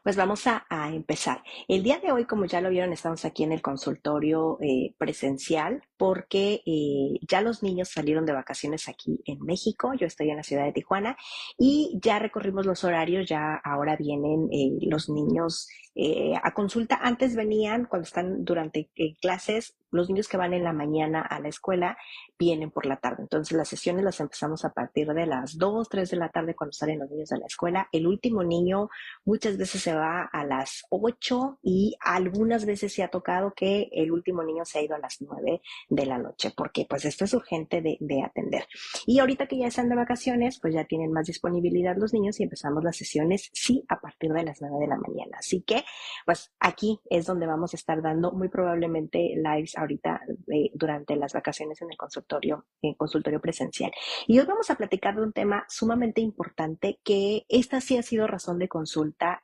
Pues vamos a empezar. El día de hoy, como ya lo vieron, estamos aquí en el consultorio presencial porque ya los niños salieron de vacaciones aquí en México. Yo estoy en la ciudad de Tijuana y ya recorrimos los horarios. Ya ahora vienen los niños a consulta. Antes venían cuando están durante clases. Los niños que van en la mañana a la escuela vienen por la tarde. Entonces las sesiones las empezamos a partir de las 2, 3 de la tarde cuando salen los niños de la escuela. El último niño muchas veces se va a las 8 y algunas veces se ha tocado que el último niño se ha ido a las 9 de la noche, porque pues esto es urgente de atender. Y ahorita que ya están de vacaciones, pues ya tienen más disponibilidad los niños y empezamos las sesiones, sí, a partir de las 9 de la mañana. Así que, pues aquí es donde vamos a estar dando muy probablemente lives ahorita durante las vacaciones en consultorio presencial. Y hoy vamos a platicar de un tema sumamente importante que esta sí ha sido razón de consulta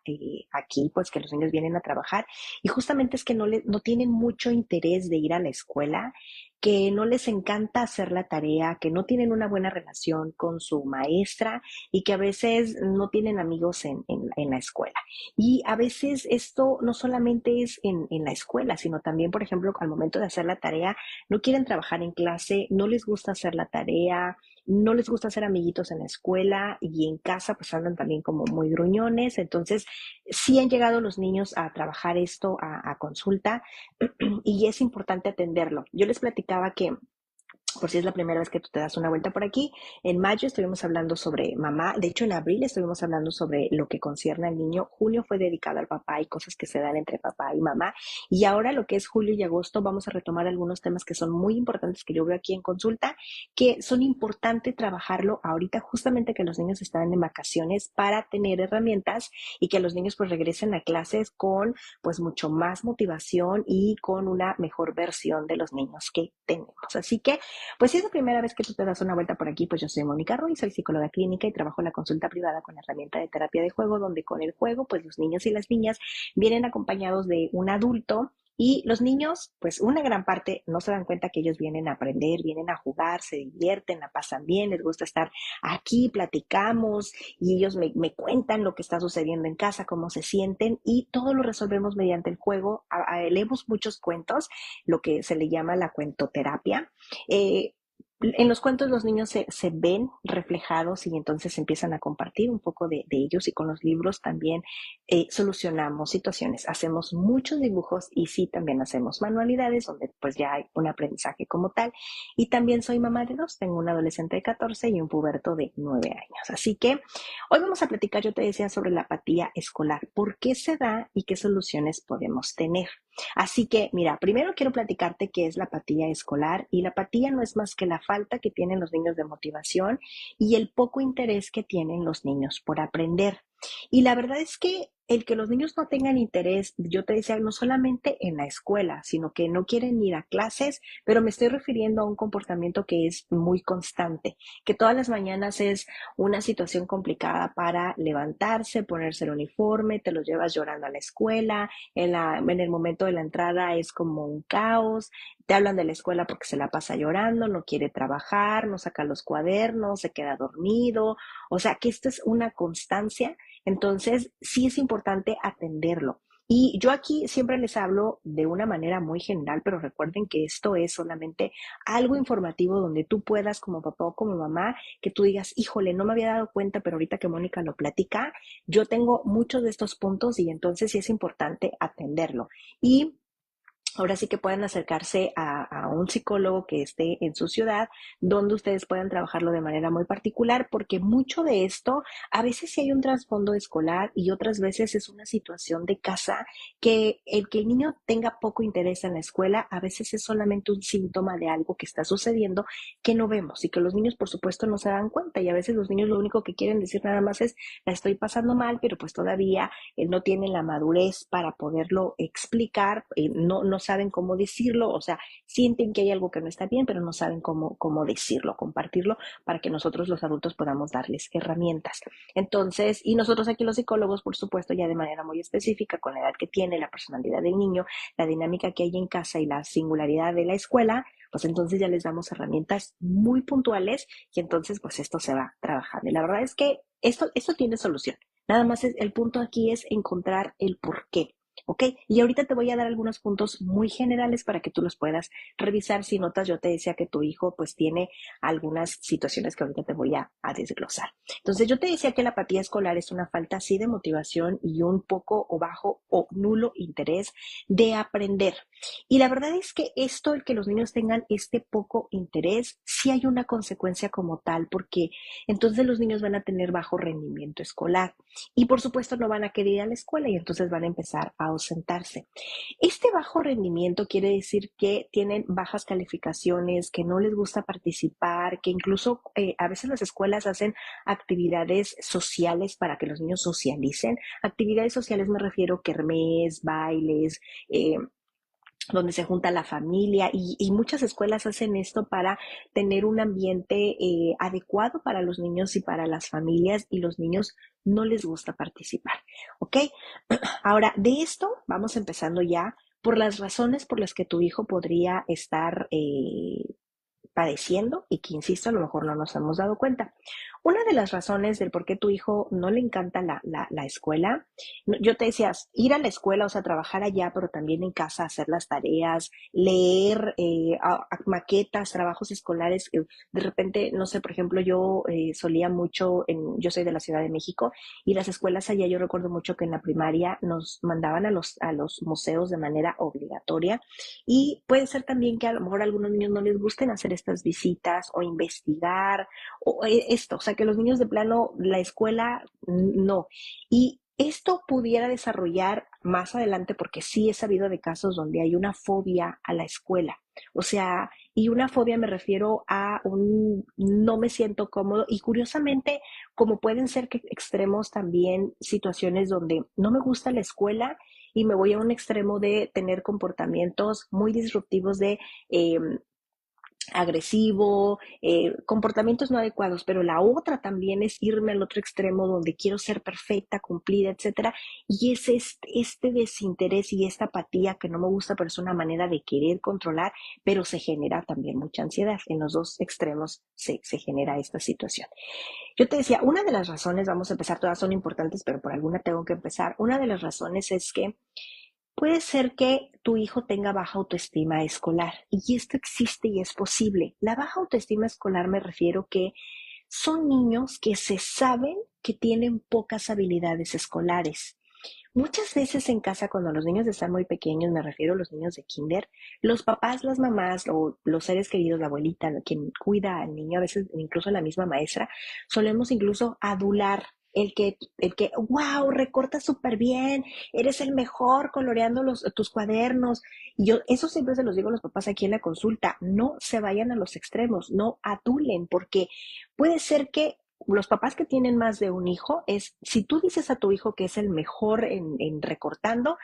aquí, pues que los niños vienen a trabajar y justamente es que no tienen mucho interés de ir a la escuela, que no les encanta hacer la tarea, que no tienen una buena relación con su maestra y que a veces no tienen amigos en la escuela. Y a veces esto no solamente es en la escuela, sino también, por ejemplo, al momento de hacer la tarea, no quieren trabajar en clase, no les gusta hacer la tarea, no les gusta hacer amiguitos en la escuela y en casa pues andan también como muy gruñones. Entonces, sí han llegado los niños a trabajar esto a consulta y es importante atenderlo. Yo les platicaba que por si es la primera vez que tú te das una vuelta por aquí. En mayo estuvimos hablando sobre mamá, de hecho en abril estuvimos hablando sobre lo que concierne al niño, junio fue dedicado al papá y cosas que se dan entre papá y mamá, y ahora lo que es julio y agosto vamos a retomar algunos temas que son muy importantes que yo veo aquí en consulta, que son importantes trabajarlo ahorita justamente que los niños están en vacaciones para tener herramientas y que los niños pues regresen a clases con pues mucho más motivación y con una mejor versión de los niños que tenemos. Así que pues si es la primera vez que tú te das una vuelta por aquí, pues yo soy Mónica Ruiz, soy psicóloga clínica y trabajo en la consulta privada con la herramienta de terapia de juego, donde con el juego, pues los niños y las niñas vienen acompañados de un adulto y los niños, pues una gran parte no se dan cuenta que ellos vienen a aprender, vienen a jugar, se divierten, la pasan bien, les gusta estar aquí, platicamos y ellos me cuentan lo que está sucediendo en casa, cómo se sienten y todo lo resolvemos mediante el juego. Leemos muchos cuentos, lo que se le llama la cuentoterapia. eh, en los cuentos los niños se ven reflejados y entonces empiezan a compartir un poco de ellos y con los libros también solucionamos situaciones, hacemos muchos dibujos y sí también hacemos manualidades donde pues ya hay un aprendizaje como tal y también soy mamá de dos, tengo un adolescente de 14 y un puberto de 9 años, así que hoy vamos a platicar, yo te decía, sobre la apatía escolar, por qué se da y qué soluciones podemos tener. Así que, mira, primero quiero platicarte qué es la apatía escolar y la apatía no es más que la falta que tienen los niños de motivación y el poco interés que tienen los niños por aprender. Y la verdad es que el que los niños no tengan interés, yo te decía, no solamente en la escuela, sino que no quieren ir a clases, pero me estoy refiriendo a un comportamiento que es muy constante, que todas las mañanas es una situación complicada para levantarse, ponerse el uniforme, te lo llevas llorando a la escuela, en el momento de la entrada es como un caos, te hablan de la escuela porque se la pasa llorando, no quiere trabajar, no saca los cuadernos, se queda dormido, o sea que esto es una constancia, entonces sí es importante atenderlo. Y yo aquí siempre les hablo de una manera muy general, pero recuerden que esto es solamente algo informativo donde tú puedas como papá o como mamá, que tú digas, híjole, no me había dado cuenta, pero ahorita que Mónica lo platica, yo tengo muchos de estos puntos y entonces sí es importante atenderlo. Y ahora sí que pueden acercarse a un psicólogo que esté en su ciudad, donde ustedes puedan trabajarlo de manera muy particular, porque mucho de esto, a veces sí hay un trasfondo escolar y otras veces es una situación de casa que el niño tenga poco interés en la escuela, a veces es solamente un síntoma de algo que está sucediendo que no vemos y que los niños, por supuesto, no se dan cuenta. Y a veces los niños lo único que quieren decir nada más es, la estoy pasando mal, pero pues todavía no tienen la madurez para poderlo explicar, no saben cómo decirlo, o sea, sienten que hay algo que no está bien, pero no saben cómo decirlo, compartirlo, para que nosotros los adultos podamos darles herramientas. Entonces, y nosotros aquí los psicólogos, por supuesto, ya de manera muy específica, con la edad que tiene, la personalidad del niño, la dinámica que hay en casa y la singularidad de la escuela, pues entonces ya les damos herramientas muy puntuales y entonces pues esto se va trabajando. Y la verdad es que esto tiene solución. Nada más el punto aquí es encontrar el por qué. ¿Ok? Y ahorita te voy a dar algunos puntos muy generales para que tú los puedas revisar. Si notas, yo te decía que tu hijo pues tiene algunas situaciones que ahorita te voy a desglosar. Entonces yo te decía que la apatía escolar es una falta así de motivación y un poco o bajo o nulo interés de aprender. Y la verdad es que esto, el que los niños tengan este poco interés, sí hay una consecuencia como tal, porque entonces los niños van a tener bajo rendimiento escolar y por supuesto no van a querer ir a la escuela y entonces van a empezar a ausentarse. Este bajo rendimiento quiere decir que tienen bajas calificaciones, que no les gusta participar, que incluso a veces las escuelas hacen actividades sociales para que los niños socialicen. Actividades sociales me refiero a kermés, bailes, donde se junta la familia y muchas escuelas hacen esto para tener un ambiente adecuado para los niños y para las familias y los niños no les gusta participar, ¿ok? Ahora, de esto vamos empezando ya por las razones por las que tu hijo podría estar padeciendo y que, insisto, a lo mejor no nos hemos dado cuenta. Una de las razones del por qué tu hijo no le encanta la escuela, yo te decías, ir a la escuela, o sea, trabajar allá, pero también en casa, hacer las tareas, leer maquetas, trabajos escolares. De repente, no sé, por ejemplo, yo solía mucho, yo soy de la Ciudad de México, y las escuelas allá, yo recuerdo mucho que en la primaria nos mandaban a los museos de manera obligatoria y puede ser también que a lo mejor a algunos niños no les gusten hacer estas visitas o investigar o esto, o sea, que los niños de plano, la escuela, no. Y esto pudiera desarrollar más adelante porque sí he sabido de casos donde hay una fobia a la escuela. O sea, y una fobia me refiero a un no me siento cómodo y curiosamente, como pueden ser que extremos también situaciones donde no me gusta la escuela y me voy a un extremo de tener comportamientos muy disruptivos de eh, agresivo, comportamientos no adecuados, pero la otra también es irme al otro extremo donde quiero ser perfecta, cumplida, etcétera, y es este desinterés y esta apatía que no me gusta, pero es una manera de querer controlar, pero se genera también mucha ansiedad. En los dos extremos se genera esta situación. Yo te decía, una de las razones, vamos a empezar, todas son importantes, pero por alguna tengo que empezar. Una de las razones es que puede ser que tu hijo tenga baja autoestima escolar y esto existe y es posible. La baja autoestima escolar me refiero que son niños que se saben que tienen pocas habilidades escolares. Muchas veces en casa, cuando los niños están muy pequeños, me refiero a los niños de kinder, los papás, las mamás o los seres queridos, la abuelita, quien cuida al niño, a veces incluso la misma maestra, solemos incluso adular wow, recortas súper bien, eres el mejor coloreando tus cuadernos. Y yo, eso siempre se los digo a los papás aquí en la consulta, no se vayan a los extremos, no adulen, porque puede ser que los papás que tienen más de un hijo es, si tú dices a tu hijo que es el mejor en recortando,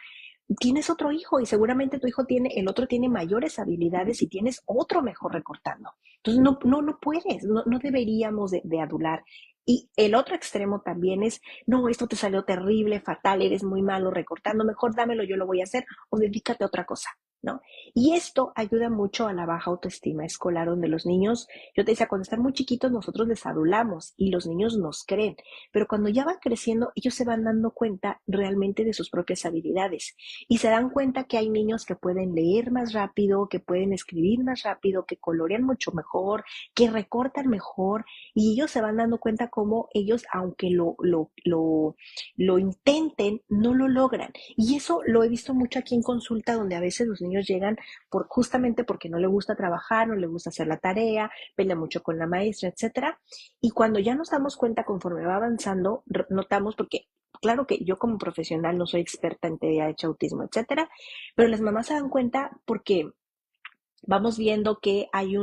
tienes otro hijo y seguramente tu hijo tiene, el otro tiene mayores habilidades y tienes otro mejor recortando. Entonces no puedes, no deberíamos de adular. Y el otro extremo también es, no, esto te salió terrible, fatal, eres muy malo recortando, mejor dámelo, yo lo voy a hacer o dedícate a otra cosa, ¿no? Y esto ayuda mucho a la baja autoestima escolar, donde los niños, yo te decía, cuando están muy chiquitos nosotros les adulamos y los niños nos creen, pero cuando ya van creciendo ellos se van dando cuenta realmente de sus propias habilidades y se dan cuenta que hay niños que pueden leer más rápido, que pueden escribir más rápido, que colorean mucho mejor, que recortan mejor y ellos se van dando cuenta cómo ellos, aunque lo intenten, no lo logran. Y eso lo he visto mucho aquí en consulta, donde a veces los niños llegan justamente porque no le gusta trabajar, no le gusta hacer la tarea, pelea mucho con la maestra, etcétera. Y cuando ya nos damos cuenta conforme va avanzando, notamos porque claro que yo como profesional no soy experta en TDAH, autismo, etcétera, pero las mamás se dan cuenta porque vamos viendo que hay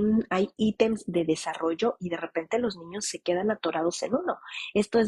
ítems de desarrollo y de repente los niños se quedan atorados en uno. Esto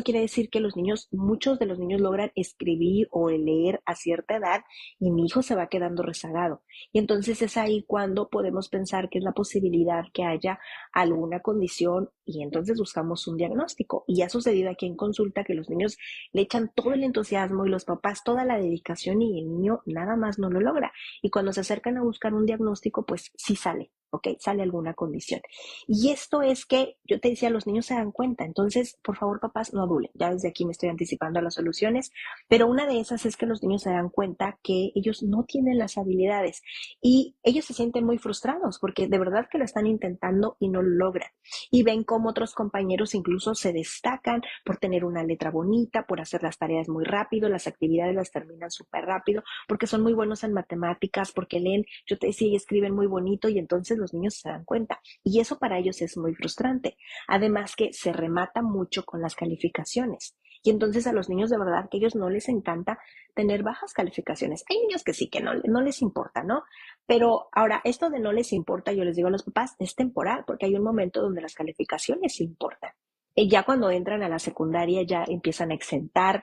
quiere decir que los niños, muchos de los niños logran escribir o leer a cierta edad y mi hijo se va quedando rezagado. Y entonces es ahí cuando podemos pensar que es la posibilidad que haya alguna condición y entonces buscamos un diagnóstico. Y ha sucedido aquí en consulta que los niños le echan todo el entusiasmo y los papás toda la dedicación y el niño nada más no lo logra y cuando se acercan a buscar un diagnóstico, pues sí sale, ¿ok? Sale alguna condición. Y esto es que, yo te decía, los niños se dan cuenta. Entonces, por favor, papás, no adulen. Ya desde aquí me estoy anticipando a las soluciones, pero una de esas es que los niños se dan cuenta que ellos no tienen las habilidades y ellos se sienten muy frustrados porque de verdad que lo están intentando y no lo logran. Y ven cómo otros compañeros incluso se destacan por tener una letra bonita, por hacer las tareas muy rápido, las actividades las terminan súper rápido, porque son muy buenos en matemáticas, porque leen, yo te decía, y escriben muy bonito y entonces los niños se dan cuenta. Y eso para ellos es muy frustrante. Además que se remata mucho con las calificaciones. Y entonces a los niños de verdad que a ellos no les encanta tener bajas calificaciones. Hay niños que sí, que no les importa, ¿no? Pero ahora, esto de no les importa, yo les digo a los papás, es temporal, porque hay un momento donde las calificaciones importan. Y ya cuando entran a la secundaria ya empiezan a exentar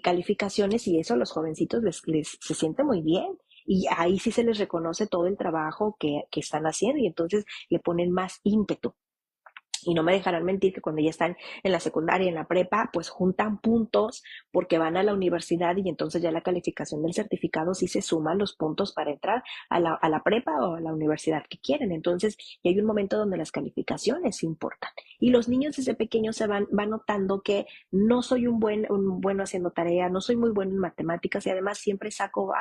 calificaciones y eso a los jovencitos se siente muy bien. Y ahí sí se les reconoce todo el trabajo que están haciendo y entonces le ponen más ímpetu. Y no me dejarán mentir que cuando ya están en la secundaria, en la prepa, pues juntan puntos porque van a la universidad y entonces ya la calificación del certificado sí se suman los puntos para entrar a la prepa o a la universidad que quieren. Entonces, y hay un momento donde las calificaciones importan. Y los niños desde pequeños van notando que no soy un bueno haciendo tarea, no soy muy bueno en matemáticas y además siempre saco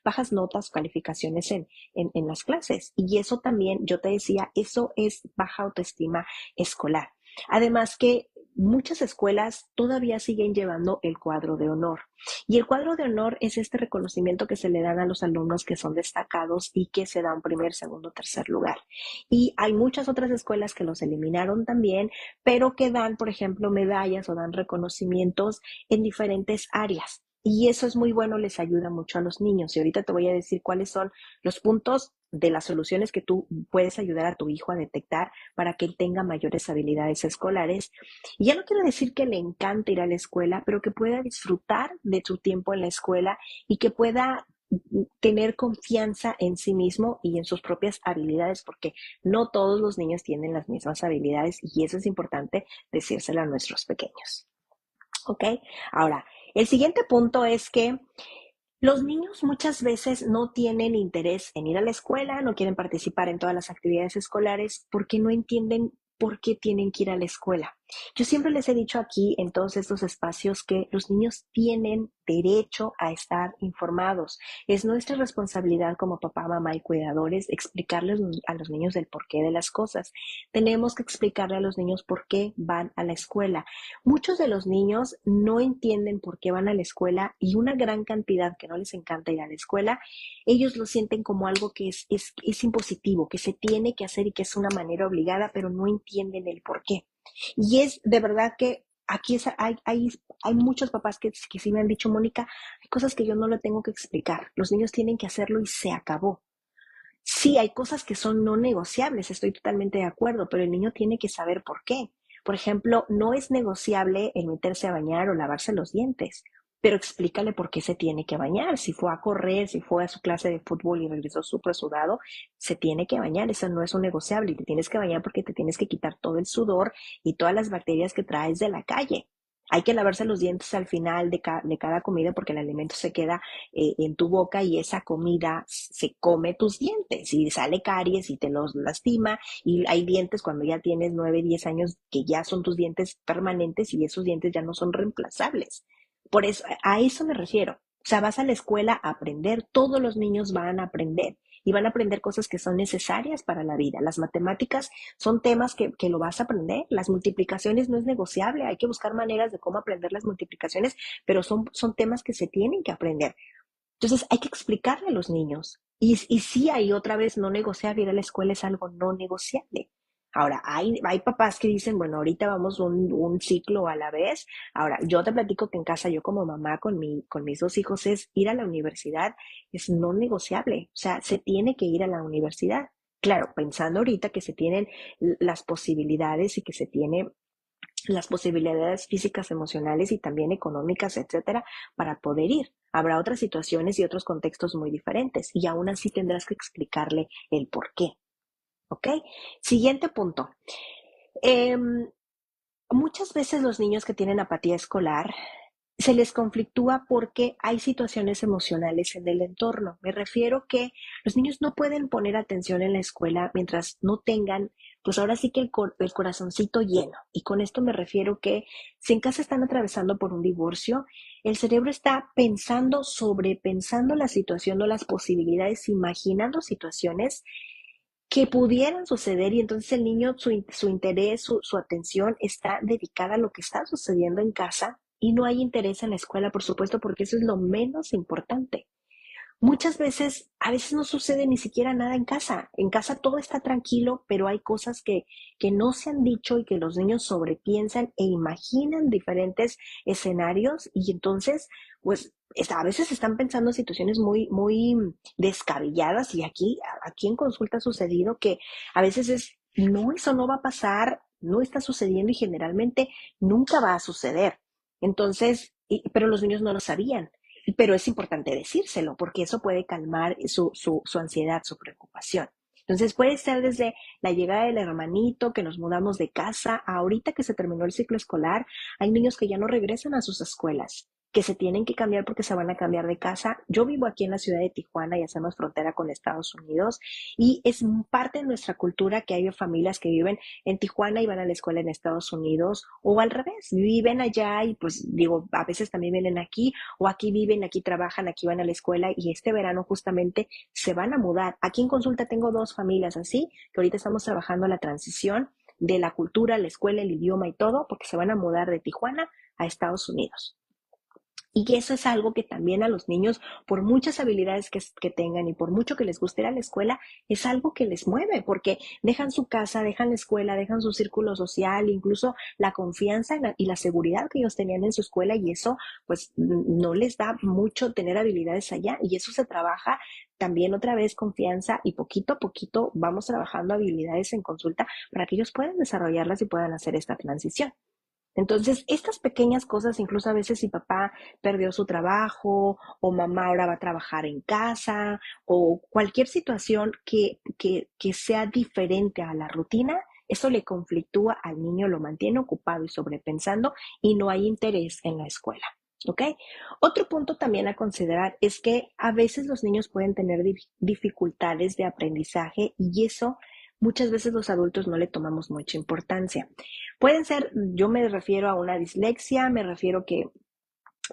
bajas notas, calificaciones en las clases. Y eso también, yo te decía, eso es baja autoestima escolar. Además que muchas escuelas todavía siguen llevando el cuadro de honor. Y el cuadro de honor es este reconocimiento que se le dan a los alumnos que son destacados y que se dan primer, segundo, tercer lugar. Y hay muchas otras escuelas que los eliminaron también, pero que dan, por ejemplo, medallas o dan reconocimientos en diferentes áreas. Y eso es muy bueno, les ayuda mucho a los niños. Y ahorita te voy a decir cuáles son los puntos de las soluciones que tú puedes ayudar a tu hijo a detectar para que él tenga mayores habilidades escolares. Y ya no quiero decir que le encante ir a la escuela, pero que pueda disfrutar de su tiempo en la escuela y que pueda tener confianza en sí mismo y en sus propias habilidades, porque no todos los niños tienen las mismas habilidades y eso es importante decírselo a nuestros pequeños. ¿Ok? Ahora, el siguiente punto es que los niños muchas veces no tienen interés en ir a la escuela, no quieren participar en todas las actividades escolares porque no entienden por qué tienen que ir a la escuela. Yo siempre les he dicho aquí en todos estos espacios que los niños tienen derecho a estar informados. Es nuestra responsabilidad como papá, mamá y cuidadores explicarles a los niños el porqué de las cosas. Tenemos que explicarle a los niños por qué van a la escuela. Muchos de los niños no entienden por qué van a la escuela y una gran cantidad que no les encanta ir a la escuela, ellos lo sienten como algo que es impositivo, que se tiene que hacer y que es una manera obligada, pero no entienden el por qué. Y es de verdad que aquí hay muchos papás que sí me han dicho, Mónica, hay cosas que yo no le tengo que explicar, los niños tienen que hacerlo y se acabó. Sí, hay cosas que son no negociables, estoy totalmente de acuerdo, pero el niño tiene que saber por qué. Por ejemplo, no es negociable el meterse a bañar o lavarse los dientes, pero explícale por qué se tiene que bañar. Si fue a correr, si fue a su clase de fútbol y regresó súper sudado, se tiene que bañar. Eso no es un negociable y te tienes que bañar porque te tienes que quitar todo el sudor y todas las bacterias que traes de la calle. Hay que lavarse los dientes al final de cada comida porque el alimento se queda en tu boca y esa comida se come tus dientes y sale caries y te los lastima y hay dientes cuando ya tienes 9, 10 años que ya son tus dientes permanentes y esos dientes ya no son reemplazables. Por eso, a eso me refiero. O sea, vas a la escuela a aprender, todos los niños van a aprender y van a aprender cosas que son necesarias para la vida. Las matemáticas son temas que lo vas a aprender. Las multiplicaciones no es negociable, hay que buscar maneras de cómo aprender las multiplicaciones, pero son temas que se tienen que aprender. Entonces hay que explicarle a los niños. Y sí, hay otra vez no negociable, ir a la escuela es algo no negociable. Ahora, hay papás que dicen, bueno, ahorita vamos un ciclo a la vez. Ahora, yo te platico que en casa, yo como mamá con mis dos hijos, es ir a la universidad, es no negociable. O sea, se tiene que ir a la universidad. Claro, pensando ahorita que se tienen las posibilidades y que se tiene las posibilidades físicas, emocionales y también económicas, etcétera, para poder ir. Habrá otras situaciones y otros contextos muy diferentes y aún así tendrás que explicarle el por qué. ¿Ok? Siguiente punto. Eh, Muchas veces los niños que tienen apatía escolar se les conflictúa porque hay situaciones emocionales en el entorno. Me refiero que los niños no pueden poner atención en la escuela mientras no tengan, pues ahora sí que el corazoncito lleno. Y con esto me refiero que si en casa están atravesando por un divorcio, el cerebro está pensando, sobrepensando la situación o las posibilidades, imaginando situaciones que pudieran suceder y entonces el niño, su interés, su atención está dedicada a lo que está sucediendo en casa y no hay interés en la escuela, por supuesto, porque eso es lo menos importante. Muchas veces, a veces no sucede ni siquiera nada en casa. En casa todo está tranquilo, pero hay cosas que no se han dicho y que los niños sobrepiensan e imaginan diferentes escenarios y entonces, pues, a veces están pensando en situaciones muy descabelladas y aquí en consulta ha sucedido que a veces no, eso no va a pasar, no está sucediendo y generalmente nunca va a suceder. Entonces, pero los niños no lo sabían. Pero es importante decírselo porque eso puede calmar su ansiedad, su preocupación. Entonces puede ser desde la llegada del hermanito, que nos mudamos de casa, ahorita que se terminó el ciclo escolar, hay niños que ya no regresan a sus escuelas, que se tienen que cambiar porque se van a cambiar de casa. Yo vivo aquí en la ciudad de Tijuana y hacemos frontera con Estados Unidos y es parte de nuestra cultura que hay familias que viven en Tijuana y van a la escuela en Estados Unidos o al revés, viven allá y pues digo, a veces también vienen aquí o aquí viven, aquí trabajan, aquí van a la escuela y este verano justamente se van a mudar. Aquí en consulta tengo dos familias así, que ahorita estamos trabajando la transición de la cultura, la escuela, el idioma y todo, porque se van a mudar de Tijuana a Estados Unidos. Y eso es algo que también a los niños, por muchas habilidades que tengan y por mucho que les guste ir a la escuela, es algo que les mueve, porque dejan su casa, dejan la escuela, dejan su círculo social, incluso la confianza y la seguridad que ellos tenían en su escuela y eso pues no les da mucho tener habilidades allá y eso se trabaja también otra vez confianza y poquito a poquito vamos trabajando habilidades en consulta para que ellos puedan desarrollarlas y puedan hacer esta transición. Entonces, estas pequeñas cosas, incluso a veces si papá perdió su trabajo o mamá ahora va a trabajar en casa o cualquier situación que sea diferente a la rutina, eso le conflictúa al niño, lo mantiene ocupado y sobrepensando y no hay interés en la escuela. ¿Ok? Otro punto también a considerar es que a veces los niños pueden tener dificultades de aprendizaje y eso muchas veces los adultos no le tomamos mucha importancia. Pueden ser, yo me refiero a una dislexia, me refiero que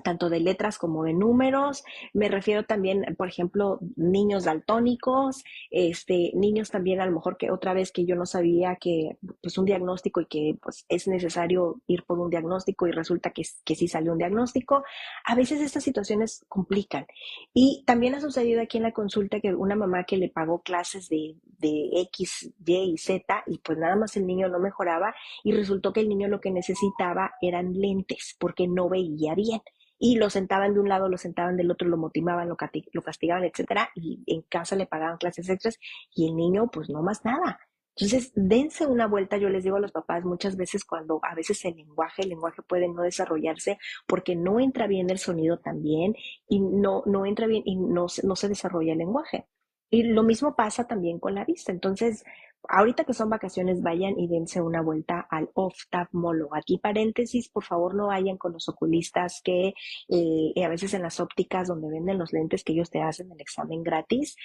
tanto de letras como de números. Me refiero también, por ejemplo, niños daltónicos, niños también a lo mejor que otra vez que yo no sabía que pues un diagnóstico y que pues es necesario ir por un diagnóstico y resulta que sí salió un diagnóstico. A veces estas situaciones complican. Y también ha sucedido aquí en la consulta que una mamá que le pagó clases de X, Y y Z y pues nada más el niño no mejoraba y resultó que el niño lo que necesitaba eran lentes porque no veía bien y lo sentaban de un lado, lo sentaban del otro, lo motivaban, lo castigaban, etcétera, y en casa le pagaban clases extras y el niño pues no más nada. Entonces, dense una vuelta, yo les digo a los papás muchas veces cuando a veces el lenguaje puede no desarrollarse porque no entra bien el sonido también y no entra bien y no se desarrolla el lenguaje. Y lo mismo pasa también con la vista. Entonces, ahorita que son vacaciones, vayan y dense una vuelta al oftalmólogo. Aquí paréntesis, por favor no vayan con los oculistas que a veces en las ópticas donde venden los lentes que ellos te hacen el examen gratis.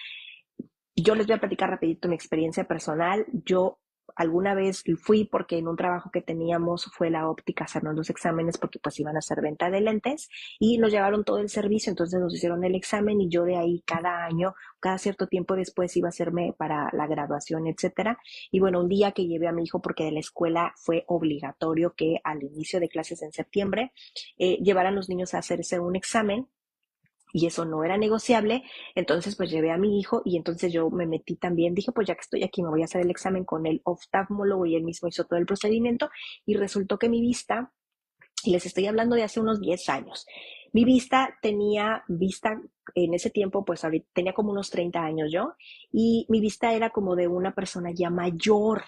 Yo les voy a platicar rapidito mi experiencia personal. Yo alguna vez fui porque en un trabajo que teníamos fue la óptica a hacernos los exámenes porque pues iban a hacer venta de lentes y nos llevaron todo el servicio, entonces nos hicieron el examen y yo de ahí cada año, cada cierto tiempo después iba a hacerme para la graduación, etcétera. Y bueno, un día que llevé a mi hijo porque de la escuela fue obligatorio que al inicio de clases en septiembre llevaran los niños a hacerse un examen y eso no era negociable, entonces pues llevé a mi hijo y entonces yo me metí también, dije pues ya que estoy aquí me voy a hacer el examen con el oftalmólogo y él mismo hizo todo el procedimiento y resultó que mi vista, y les estoy hablando de hace unos 10 años, mi vista tenía vista en ese tiempo, pues ahorita tenía como unos 30 años yo, y mi vista era como de una persona ya mayor.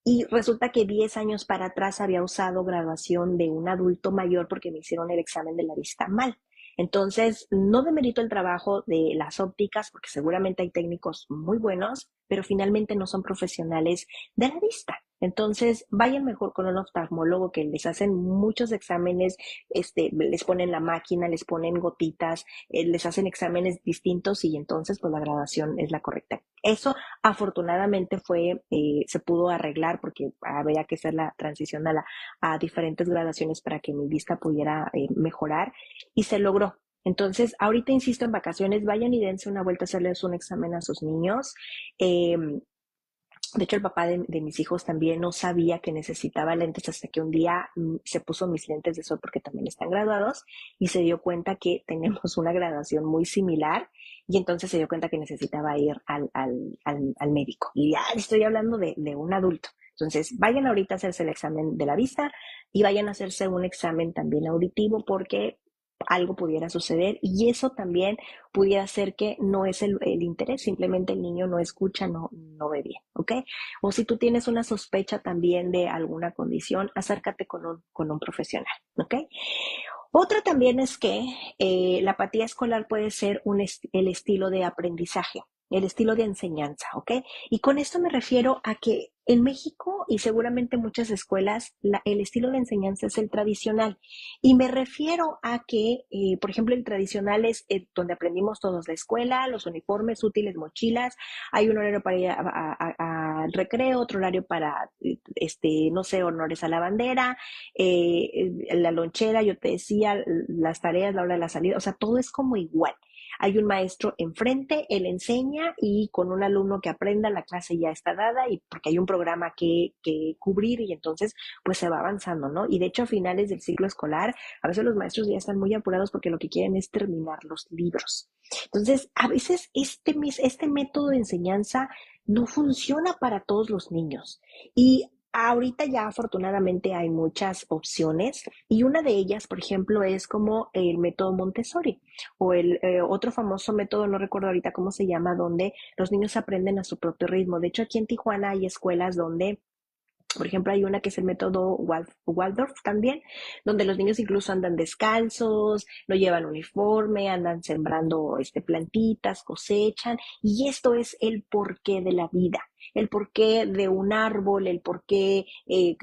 Y resulta que 10 años para atrás había usado graduación de un adulto mayor porque me hicieron el examen de la vista mal. Entonces, no demerito el trabajo de las ópticas porque seguramente hay técnicos muy buenos, pero finalmente no son profesionales de la vista. Entonces, vayan mejor con un oftalmólogo que les hacen muchos exámenes, les ponen la máquina, les ponen gotitas, les hacen exámenes distintos y entonces pues la graduación es la correcta. Eso afortunadamente se pudo arreglar porque había que hacer la transición a diferentes graduaciones para que mi vista pudiera mejorar y se logró. Entonces, ahorita insisto en vacaciones, vayan y dense una vuelta a hacerles un examen a sus niños. Eh, de hecho, el papá de mis hijos también no sabía que necesitaba lentes hasta que un día se puso mis lentes de sol porque también están graduados y se dio cuenta que tenemos una graduación muy similar y entonces se dio cuenta que necesitaba ir al médico. Y ya estoy hablando de un adulto. Entonces, vayan ahorita a hacerse el examen de la vista y vayan a hacerse un examen también auditivo porque algo pudiera suceder y eso también pudiera ser que no es el interés, simplemente el niño no escucha, no ve bien, ¿ok? O si tú tienes una sospecha también de alguna condición, acércate con un profesional, ¿ok? Otra también es que la apatía escolar puede ser el estilo de aprendizaje, el estilo de enseñanza, ¿ok? Y con esto me refiero a que en México y seguramente muchas escuelas, el estilo de enseñanza es el tradicional. Y me refiero a que, por ejemplo, el tradicional es donde aprendimos todos, la escuela, los uniformes, útiles, mochilas, hay un horario para ir al recreo, otro horario para, no sé, honores a la bandera, la lonchera, yo te decía, las tareas, la hora de la salida, o sea, todo es como igual. Hay un maestro enfrente, él enseña y con un alumno que aprenda la clase ya está dada y porque hay un programa que cubrir y entonces pues se va avanzando, ¿no? Y de hecho a finales del ciclo escolar a veces los maestros ya están muy apurados porque lo que quieren es terminar los libros. Entonces a veces este método de enseñanza no funciona para todos los niños y ahorita ya afortunadamente hay muchas opciones y una de ellas, por ejemplo, es como el método Montessori o el otro famoso método, no recuerdo ahorita cómo se llama, donde los niños aprenden a su propio ritmo. De hecho, aquí en Tijuana hay escuelas donde por ejemplo, hay una que es el método Waldorf también, donde los niños incluso andan descalzos, no llevan uniforme, andan sembrando plantitas, cosechan, y esto es el porqué de la vida, el porqué de un árbol, el porqué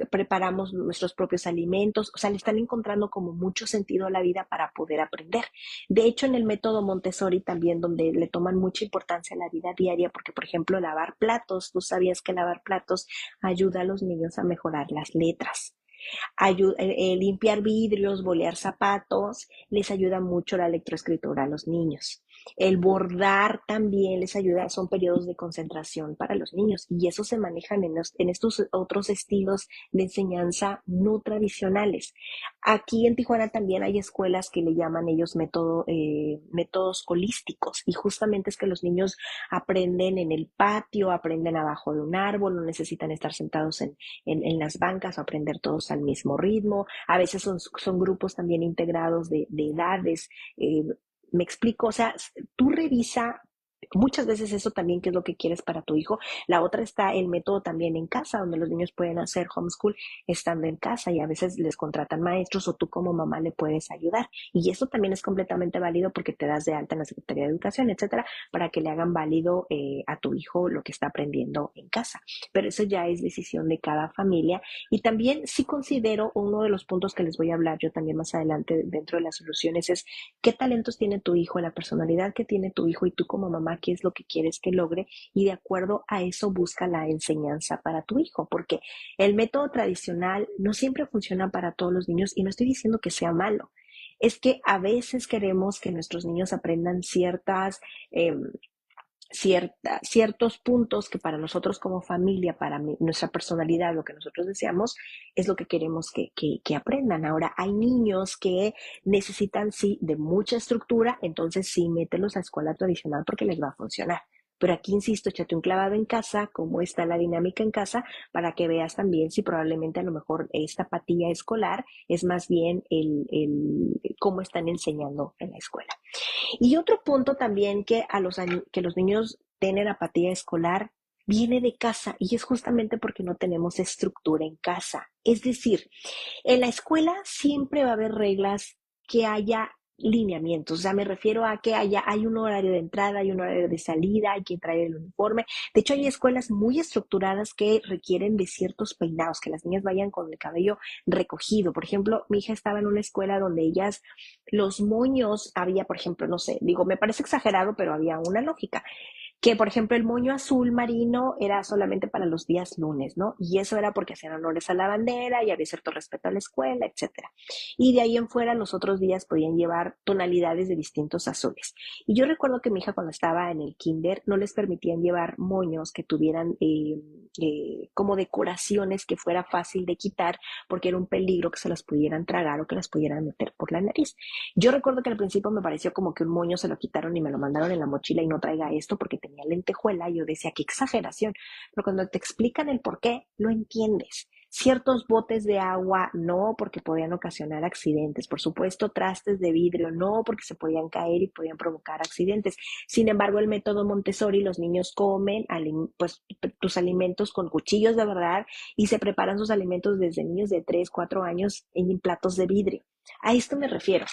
preparamos nuestros propios alimentos, o sea, le están encontrando como mucho sentido a la vida para poder aprender. De hecho, en el método Montessori también, donde le toman mucha importancia a la vida diaria, porque, por ejemplo, lavar platos, tú sabías que lavar platos ayuda a los niños a mejorar las letras. Limpiar vidrios, bolear zapatos, les ayuda mucho la lectoescritura a los niños. El bordar también les ayuda, son periodos de concentración para los niños y eso se manejan en estos otros estilos de enseñanza no tradicionales. Aquí en Tijuana también hay escuelas que le llaman ellos métodos holísticos y justamente es que los niños aprenden en el patio, aprenden abajo de un árbol, no necesitan estar sentados en las bancas o aprender todos al mismo ritmo. A veces son grupos también integrados de edades. Me explico, o sea, tú revisa muchas veces eso también, qué es lo que quieres para tu hijo. La otra está el método también en casa, donde los niños pueden hacer homeschool estando en casa y a veces les contratan maestros o tú como mamá le puedes ayudar. Y eso también es completamente válido porque te das de alta en la Secretaría de Educación, etcétera, para que le hagan válido a tu hijo lo que está aprendiendo en casa. Pero eso ya es decisión de cada familia. Y también sí considero uno de los puntos que les voy a hablar yo también más adelante dentro de las soluciones es qué talentos tiene tu hijo, la personalidad que tiene tu hijo y tú como mamá, qué es lo que quieres que logre y de acuerdo a eso busca la enseñanza para tu hijo, porque el método tradicional no siempre funciona para todos los niños y no estoy diciendo que sea malo. Es que a veces queremos que nuestros niños aprendan eh, ciertos puntos que para nosotros como familia, para nuestra personalidad, lo que nosotros deseamos, es lo que queremos que aprendan. Ahora, hay niños que necesitan, sí, de mucha estructura, entonces sí, mételos a escuela tradicional porque les va a funcionar. Pero aquí, insisto, échate un clavado en casa, cómo está la dinámica en casa, para que veas también si probablemente a lo mejor esta apatía escolar es más bien cómo están enseñando en la escuela. Y otro punto también que los niños tienen apatía escolar viene de casa y es justamente porque no tenemos estructura en casa. Es decir, en la escuela siempre va a haber reglas que haya lineamientos. O sea, me refiero a que hay un horario de entrada, hay un horario de salida, hay que traer el uniforme. De hecho, hay escuelas muy estructuradas que requieren de ciertos peinados, que las niñas vayan con el cabello recogido. Por ejemplo, mi hija estaba en una escuela donde ellas, los moños, había, por ejemplo, no sé, digo, me parece exagerado, pero había una lógica que por ejemplo el moño azul marino era solamente para los días lunes, ¿no? Y eso era porque hacían honores a la bandera y había cierto respeto a la escuela, etcétera. Y de ahí en fuera los otros días podían llevar tonalidades de distintos azules. Y yo recuerdo que mi hija cuando estaba en el kinder no les permitían llevar moños que tuvieran como decoraciones que fuera fácil de quitar porque era un peligro que se las pudieran tragar o que las pudieran meter por la nariz. Yo recuerdo que al principio me pareció como que un moño se lo quitaron y me lo mandaron en la mochila y no traiga esto porque tenía lentejuela. Y yo decía, qué exageración. Pero cuando te explican el por qué, lo entiendes. Ciertos botes de agua, no, porque podían ocasionar accidentes. Por supuesto, trastes de vidrio, no, porque se podían caer y podían provocar accidentes. Sin embargo, el método Montessori, los niños comen pues, tus alimentos con cuchillos de verdad y se preparan sus alimentos desde niños de 3 4 años en platos de vidrio. A esto me refiero.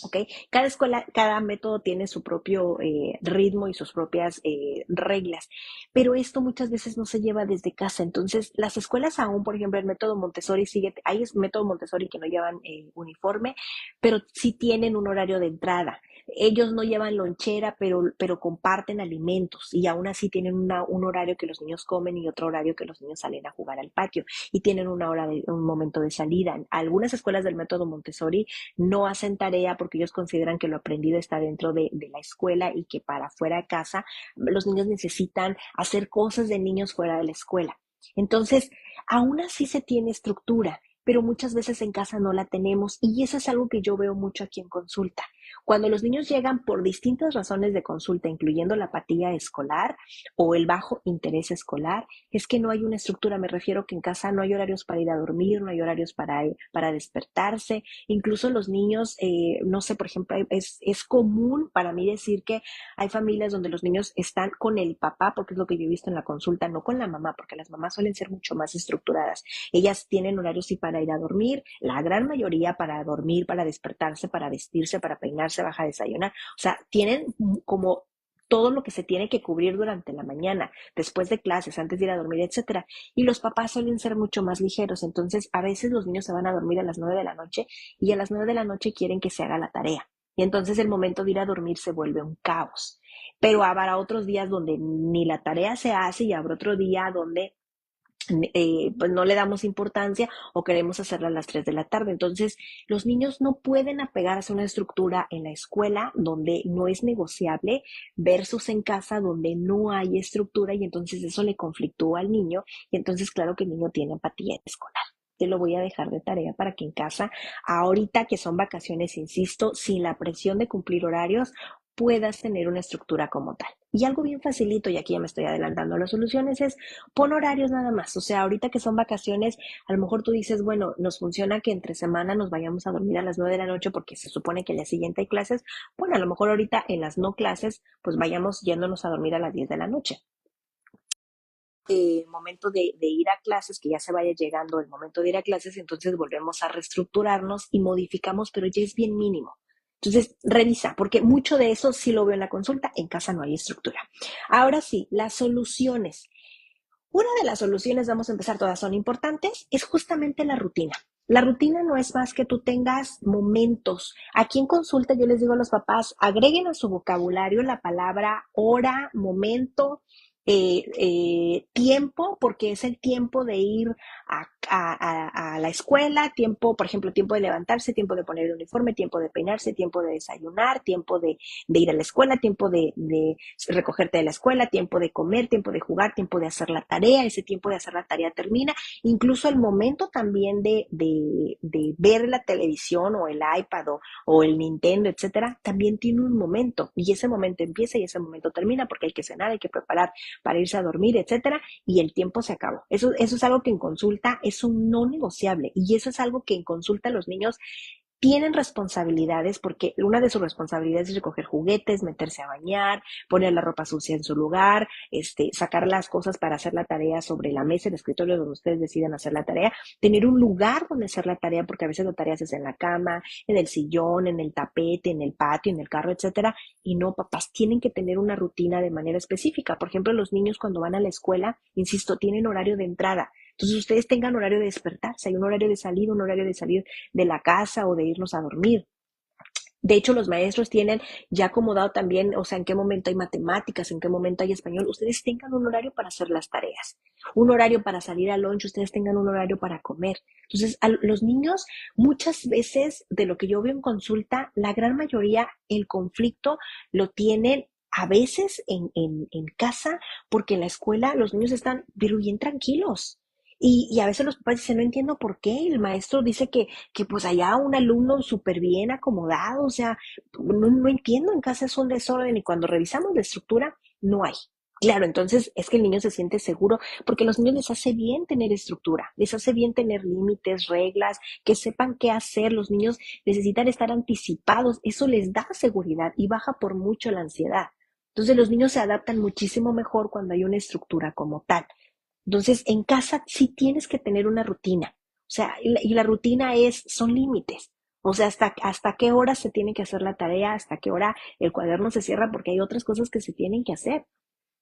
¿Ok? Cada escuela, cada método tiene su propio ritmo y sus propias reglas, pero esto muchas veces no se lleva desde casa. Entonces, las escuelas aún, por ejemplo, el método Montessori sigue, hay método Montessori que no llevan uniforme, pero sí tienen un horario de entrada. Ellos no llevan lonchera, pero comparten alimentos y aún así tienen un horario que los niños comen y otro horario que los niños salen a jugar al patio y tienen una hora de, un momento de salida. Algunas escuelas del método Montessori no hacen tarea porque ellos consideran que lo aprendido está dentro de la escuela y que para fuera de casa los niños necesitan hacer cosas de niños fuera de la escuela. Entonces, aún así se tiene estructura, pero muchas veces en casa no la tenemos y eso es algo que yo veo mucho aquí en consulta. Cuando los niños llegan por distintas razones de consulta, incluyendo la apatía escolar o el bajo interés escolar, es que no hay una estructura. Me refiero que en casa no hay horarios para ir a dormir, no hay horarios para despertarse. Incluso los niños, no sé, por ejemplo, es común para mí decir que hay familias donde los niños están con el papá, porque es lo que yo he visto en la consulta, no con la mamá, porque las mamás suelen ser mucho más estructuradas. Ellas tienen horarios sí para ir a dormir, la gran mayoría para dormir, para despertarse, para vestirse, para peinarse, bajar a desayunar. O sea, tienen como todo lo que se tiene que cubrir durante la mañana, después de clases, antes de ir a dormir, etcétera. Y los papás suelen ser mucho más ligeros, entonces a veces los niños se van a dormir a las 9 de la noche y a las 9 de la noche quieren que se haga la tarea. Y entonces el momento de ir a dormir se vuelve un caos. Pero habrá otros días donde ni la tarea se hace y habrá otro día donde pues no le damos importancia o queremos hacerla a las 3 de la tarde. Entonces, los niños no pueden apegarse a una estructura en la escuela donde no es negociable versus en casa donde no hay estructura y entonces eso le conflictúa al niño y entonces claro que el niño tiene apatía escolar. Te lo voy a dejar de tarea para que en casa, ahorita que son vacaciones, insisto, sin la presión de cumplir horarios, puedas tener una estructura como tal. Y algo bien facilito, y aquí ya me estoy adelantando a las soluciones, es pon horarios nada más. O sea, ahorita que son vacaciones, a lo mejor tú dices, bueno, nos funciona que entre semana nos vayamos a dormir a las 9 de la noche porque se supone que el día siguiente hay clases. Bueno, a lo mejor ahorita en las no clases, pues vayamos yéndonos a dormir a las 10 de la noche. Momento de ir a clases, que ya se vaya llegando el momento de ir a clases, entonces volvemos a reestructurarnos y modificamos, pero ya es bien mínimo. Entonces, revisa, porque mucho de eso sí lo veo en la consulta, en casa no hay estructura. Ahora sí, las soluciones. Una de las soluciones, vamos a empezar, todas son importantes, es justamente la rutina. La rutina no es más que tú tengas momentos. Aquí en consulta yo les digo a los papás, agreguen a su vocabulario la palabra hora, momento, tiempo, porque es el tiempo de ir a la escuela, tiempo, por ejemplo, tiempo de levantarse, tiempo de poner el uniforme, tiempo de peinarse, tiempo de desayunar, tiempo de ir a la escuela, tiempo de recogerte de la escuela, tiempo de comer, tiempo de jugar, tiempo de hacer la tarea, ese tiempo de hacer la tarea termina, incluso el momento también de ver la televisión o el iPad o el Nintendo, etcétera, también tiene un momento y ese momento empieza y ese momento termina porque hay que cenar, hay que preparar para irse a dormir, etcétera, y el tiempo se acabó. Eso es algo que en consulta es un no negociable y eso es algo que en consulta los niños tienen responsabilidades, porque una de sus responsabilidades es recoger juguetes, meterse a bañar, poner la ropa sucia en su lugar, sacar las cosas para hacer la tarea sobre la mesa, el escritorio donde ustedes decidan hacer la tarea, tener un lugar donde hacer la tarea, porque a veces la tarea se hace en la cama, en el sillón, en el tapete, en el patio, en el carro, etcétera. Y no, papás tienen que tener una rutina de manera específica. Por ejemplo, los niños cuando van a la escuela, insisto, tienen horario de entrada. Entonces ustedes tengan horario de despertarse, hay un horario de salir de la casa o de irnos a dormir. De hecho, los maestros tienen ya acomodado también, o sea, en qué momento hay matemáticas, en qué momento hay español. Ustedes tengan un horario para hacer las tareas, un horario para salir al lunch, ustedes tengan un horario para comer. Entonces, a los niños, muchas veces, de lo que yo veo en consulta, la gran mayoría, el conflicto lo tienen a veces en casa, porque en la escuela los niños están pero bien tranquilos. Y a veces los papás dicen, no entiendo por qué. El maestro dice que pues allá un alumno súper bien acomodado, o sea, no entiendo, en casa es un desorden y cuando revisamos la estructura, no hay. Claro, entonces es que el niño se siente seguro porque a los niños les hace bien tener estructura, les hace bien tener límites, reglas, que sepan qué hacer. Los niños necesitan estar anticipados, eso les da seguridad y baja por mucho la ansiedad. Entonces los niños se adaptan muchísimo mejor cuando hay una estructura como tal. Entonces, en casa sí tienes que tener una rutina. O sea, y la rutina son límites. O sea, hasta qué hora se tiene que hacer la tarea, hasta qué hora el cuaderno se cierra, porque hay otras cosas que se tienen que hacer.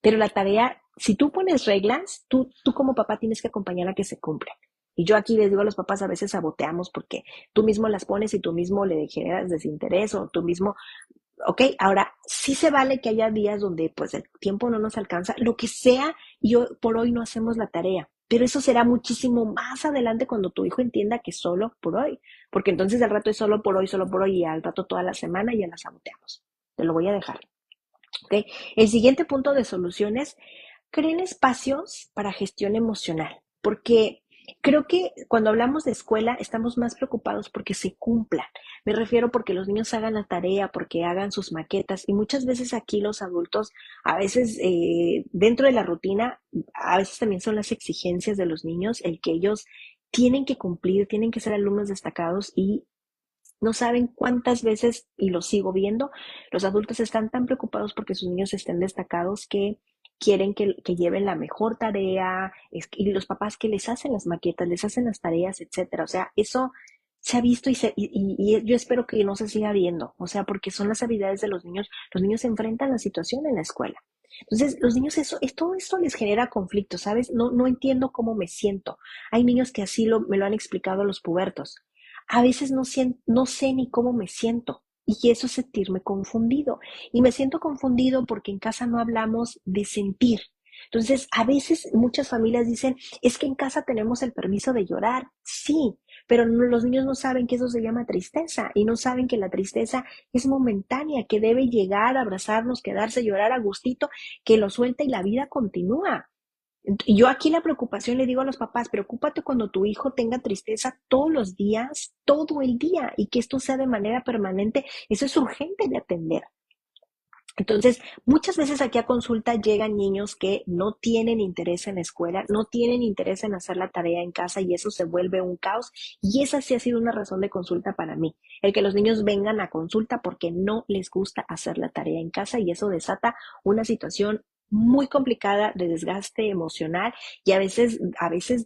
Pero la tarea, si tú pones reglas, tú como papá tienes que acompañar a que se cumplan. Y yo aquí les digo a los papás, a veces saboteamos porque tú mismo las pones y tú mismo le generas desinterés o tú mismo. Ok, ahora sí se vale que haya días donde pues el tiempo no nos alcanza, lo que sea, y por hoy no hacemos la tarea. Pero eso será muchísimo más adelante cuando tu hijo entienda que solo por hoy. Porque entonces al rato es solo por hoy y al rato toda la semana y ya la saboteamos. Te lo voy a dejar. Ok, el siguiente punto de soluciones, creen espacios para gestión emocional. Porque creo que cuando hablamos de escuela estamos más preocupados porque se cumplan. Me refiero porque los niños hagan la tarea, porque hagan sus maquetas y muchas veces aquí los adultos, a veces dentro de la rutina, a veces también son las exigencias de los niños, el que ellos tienen que cumplir, tienen que ser alumnos destacados y no saben cuántas veces, y lo sigo viendo, los adultos están tan preocupados porque sus niños estén destacados que quieren que lleven la mejor tarea, y los papás que les hacen las maquetas, les hacen las tareas, etcétera. O sea, eso se ha visto y yo espero que no se siga viendo, o sea, porque son las habilidades de los niños se enfrentan a la situación en la escuela. Entonces, los niños, todo esto les genera conflicto, ¿sabes? No entiendo cómo me siento. Hay niños que así me lo han explicado los pubertos. A veces no sé ni cómo me siento y eso es sentirme confundido. Y me siento confundido porque en casa no hablamos de sentir. Entonces, a veces muchas familias dicen, es que en casa tenemos el permiso de llorar. Sí, pero los niños no saben que eso se llama tristeza y no saben que la tristeza es momentánea, que debe llegar, abrazarnos, quedarse, llorar a gustito, que lo suelta y la vida continúa. Y yo aquí la preocupación le digo a los papás, preocúpate cuando tu hijo tenga tristeza todos los días, todo el día, y que esto sea de manera permanente. Eso es urgente de atender. Entonces, muchas veces aquí a consulta llegan niños que no tienen interés en la escuela, no tienen interés en hacer la tarea en casa y eso se vuelve un caos. Y esa sí ha sido una razón de consulta para mí, el que los niños vengan a consulta porque no les gusta hacer la tarea en casa y eso desata una situación muy complicada de desgaste emocional y a veces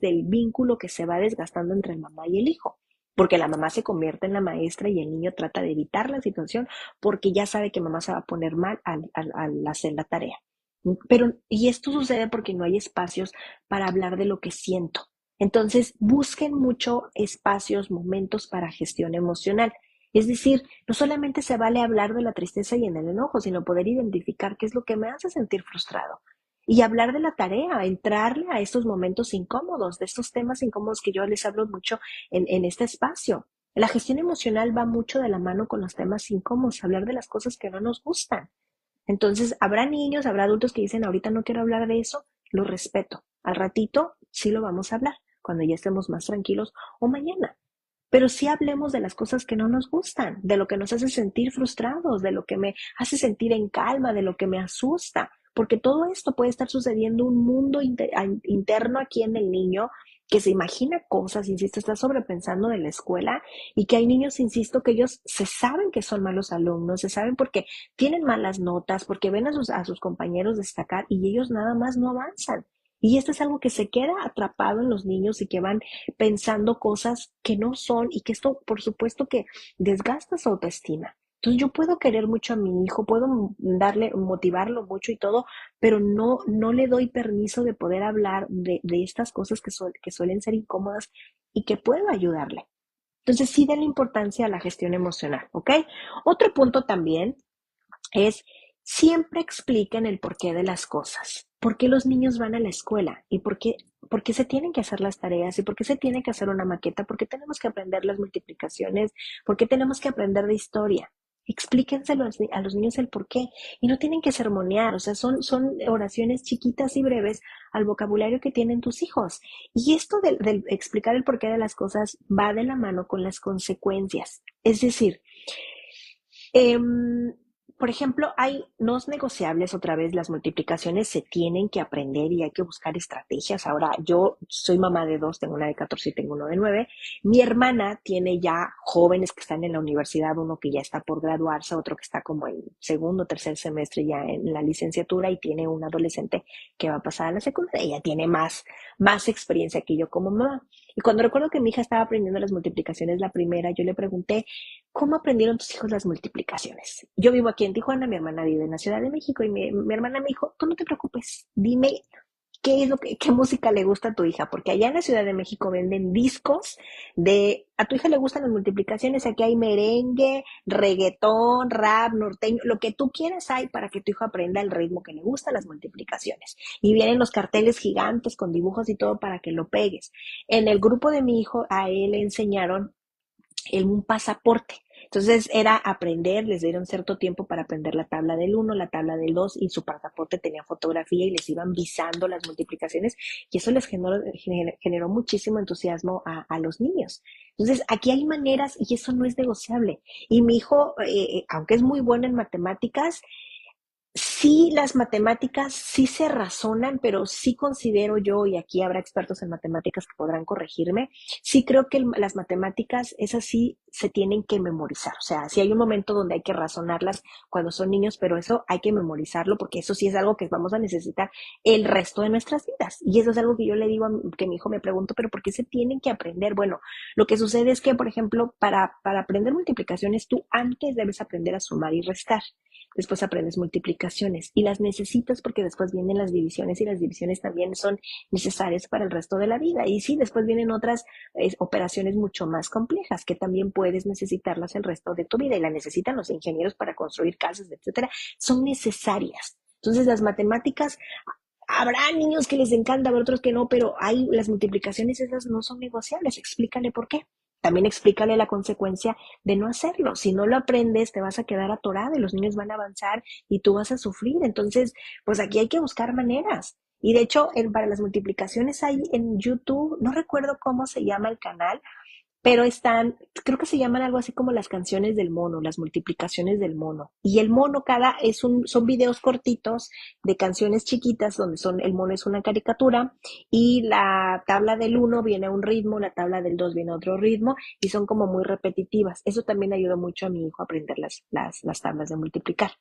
del vínculo que se va desgastando entre el mamá y el hijo. Porque la mamá se convierte en la maestra y el niño trata de evitar la situación porque ya sabe que mamá se va a poner mal al hacer la tarea. Y esto sucede porque no hay espacios para hablar de lo que siento. Entonces, busquen mucho espacios, momentos para gestión emocional. Es decir, no solamente se vale hablar de la tristeza y en el enojo, sino poder identificar qué es lo que me hace sentir frustrado. Y hablar de la tarea, entrarle a estos momentos incómodos, de estos temas incómodos que yo les hablo mucho en este espacio. La gestión emocional va mucho de la mano con los temas incómodos, hablar de las cosas que no nos gustan. Entonces, habrá niños, habrá adultos que dicen, ahorita no quiero hablar de eso, lo respeto. Al ratito sí lo vamos a hablar, cuando ya estemos más tranquilos o mañana. Pero sí hablemos de las cosas que no nos gustan, de lo que nos hace sentir frustrados, de lo que me hace sentir en calma, de lo que me asusta, porque todo esto puede estar sucediendo un mundo interno aquí en el niño que se imagina cosas, insisto, está sobrepensando de la escuela y que hay niños, insisto, que ellos se saben que son malos alumnos, se saben porque tienen malas notas, porque ven a sus compañeros destacar y ellos nada más no avanzan. Y esto es algo que se queda atrapado en los niños y que van pensando cosas que no son y que esto, por supuesto, que desgasta su autoestima. Entonces yo puedo querer mucho a mi hijo, puedo darle, motivarlo mucho y todo, pero no le doy permiso de poder hablar de estas cosas que suelen ser incómodas y que puedo ayudarle. Entonces sí den importancia a la gestión emocional, ¿ok? Otro punto también es siempre expliquen el porqué de las cosas. ¿Por qué los niños van a la escuela? ¿Y por qué se tienen que hacer las tareas? ¿Y por qué se tiene que hacer una maqueta? ¿Por qué tenemos que aprender las multiplicaciones? ¿Por qué tenemos que aprender de historia? Explíquenselo a los niños el por qué. Y no tienen que sermonear, o sea, son oraciones chiquitas y breves al vocabulario que tienen tus hijos. Y esto del explicar el porqué de las cosas va de la mano con las consecuencias. Es decir, por ejemplo, hay no negociables otra vez, las multiplicaciones se tienen que aprender y hay que buscar estrategias. Ahora, yo soy mamá de dos, tengo una de 14 y tengo uno de 9. Mi hermana tiene ya jóvenes que están en la universidad, uno que ya está por graduarse, otro que está como en segundo o tercer semestre ya en la licenciatura y tiene un adolescente que va a pasar a la secundaria. Ella tiene más experiencia que yo como mamá. Y cuando recuerdo que mi hija estaba aprendiendo las multiplicaciones la primera, yo le pregunté, ¿cómo aprendieron tus hijos las multiplicaciones? Yo vivo aquí en Tijuana, mi hermana vive en la Ciudad de México y mi hermana me dijo, tú no te preocupes, dime qué música le gusta a tu hija, porque allá en la Ciudad de México venden discos a tu hija le gustan las multiplicaciones, aquí hay merengue, reggaetón, rap, norteño, lo que tú quieras hay para que tu hijo aprenda el ritmo que le gusta, las multiplicaciones. Y vienen los carteles gigantes con dibujos y todo para que lo pegues. En el grupo de mi hijo, a él le enseñaron un pasaporte. Entonces era aprender, les dieron cierto tiempo para aprender la tabla del 1, la tabla del 2 y su pasaporte tenía fotografía y les iban visando las multiplicaciones y eso les generó muchísimo entusiasmo a los niños. Entonces aquí hay maneras y eso no es negociable. Y mi hijo, aunque es muy bueno en matemáticas, sí, las matemáticas sí se razonan, pero sí considero yo, y aquí habrá expertos en matemáticas que podrán corregirme, sí creo que las matemáticas, esas sí se tienen que memorizar. O sea, sí hay un momento donde hay que razonarlas cuando son niños, pero eso hay que memorizarlo porque eso sí es algo que vamos a necesitar el resto de nuestras vidas. Y eso es algo que yo le digo, que mi hijo me pregunta, pero ¿por qué se tienen que aprender? Bueno, lo que sucede es que, por ejemplo, para aprender multiplicaciones, tú antes debes aprender a sumar y restar. Después aprendes multiplicaciones y las necesitas porque después vienen las divisiones y las divisiones también son necesarias para el resto de la vida. Y sí, después vienen otras operaciones mucho más complejas que también puedes necesitarlas el resto de tu vida y las necesitan los ingenieros para construir casas, etcétera. Son necesarias. Entonces las matemáticas, habrá niños que les encanta, habrá otros que no, pero hay las multiplicaciones esas no son negociables. Explícale por qué. También explícale la consecuencia de no hacerlo. Si no lo aprendes, te vas a quedar atorado y los niños van a avanzar y tú vas a sufrir. Entonces, pues aquí hay que buscar maneras. Y de hecho, para las multiplicaciones hay en YouTube, no recuerdo cómo se llama el canal, pero están, creo que se llaman algo así como las canciones del mono, las multiplicaciones del mono. Y el mono son videos cortitos de canciones chiquitas donde el mono es una caricatura y la tabla del uno viene a un ritmo, la tabla del 2 viene a otro ritmo y son como muy repetitivas. Eso también ayudó mucho a mi hijo a aprender las tablas de multiplicar.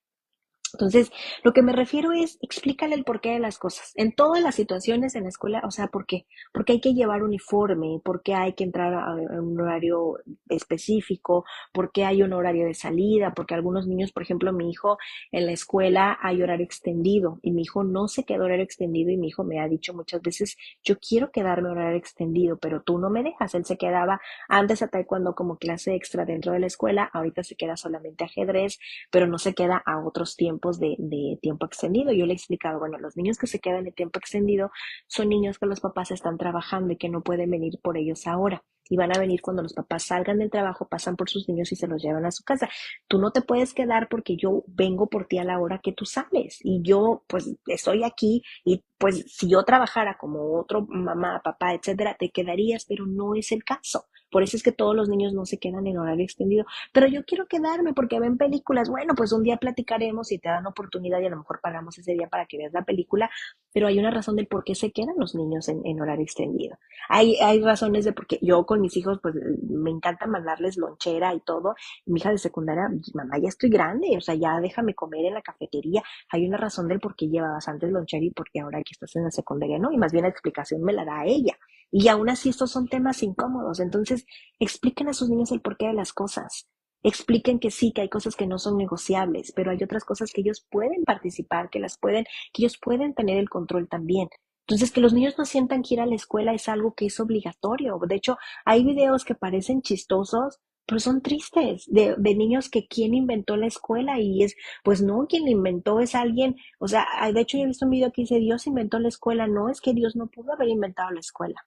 Entonces, lo que me refiero es, explícale el porqué de las cosas. En todas las situaciones en la escuela, o sea, ¿por qué? Porque hay que llevar uniforme, porque hay que entrar a un horario específico, porque hay un horario de salida, porque algunos niños, por ejemplo, mi hijo en la escuela hay horario extendido y mi hijo no se quedó horario extendido y mi hijo me ha dicho muchas veces, yo quiero quedarme horario extendido, pero tú no me dejas. Él se quedaba antes a taekwondo como clase extra dentro de la escuela, ahorita se queda solamente ajedrez, pero no se queda a otros tiempos de tiempo extendido. Yo le he explicado, bueno, los niños que se quedan de tiempo extendido son niños que los papás están trabajando y que no pueden venir por ellos ahora. Y van a venir cuando los papás salgan del trabajo, pasan por sus niños y se los llevan a su casa. Tú no te puedes quedar porque yo vengo por ti a la hora que tú sales. Y yo, pues, estoy aquí y, pues, si yo trabajara como otro mamá, papá, etcétera, te quedarías, pero no es el caso Por eso es que todos los niños no se quedan en horario extendido. Pero yo quiero quedarme porque ven películas. Bueno, pues un día platicaremos y te dan oportunidad y a lo mejor pagamos ese día para que veas la película, pero hay una razón del por qué se quedan los niños en horario extendido. Hay razones de por qué yo con mis hijos, pues me encanta mandarles lonchera y todo. Mi hija de secundaria, mamá, ya estoy grande, o sea, ya déjame comer en la cafetería. Hay una razón del por qué llevabas antes lonchera y por qué ahora que estás en la secundaria no, y más bien la explicación me la da ella. Y aún así estos son temas incómodos, entonces expliquen a sus niños el porqué de las cosas. Expliquen que sí, que hay cosas que no son negociables, pero hay otras cosas que ellos pueden participar, que ellos pueden tener el control también. Entonces, que los niños no sientan que ir a la escuela es algo que es obligatorio. De hecho, hay videos que parecen chistosos, pero son tristes, de niños que quién inventó la escuela y es, pues no, quien la inventó es alguien, o sea, de hecho yo he visto un video que dice Dios inventó la escuela, no, es que Dios no pudo haber inventado la escuela.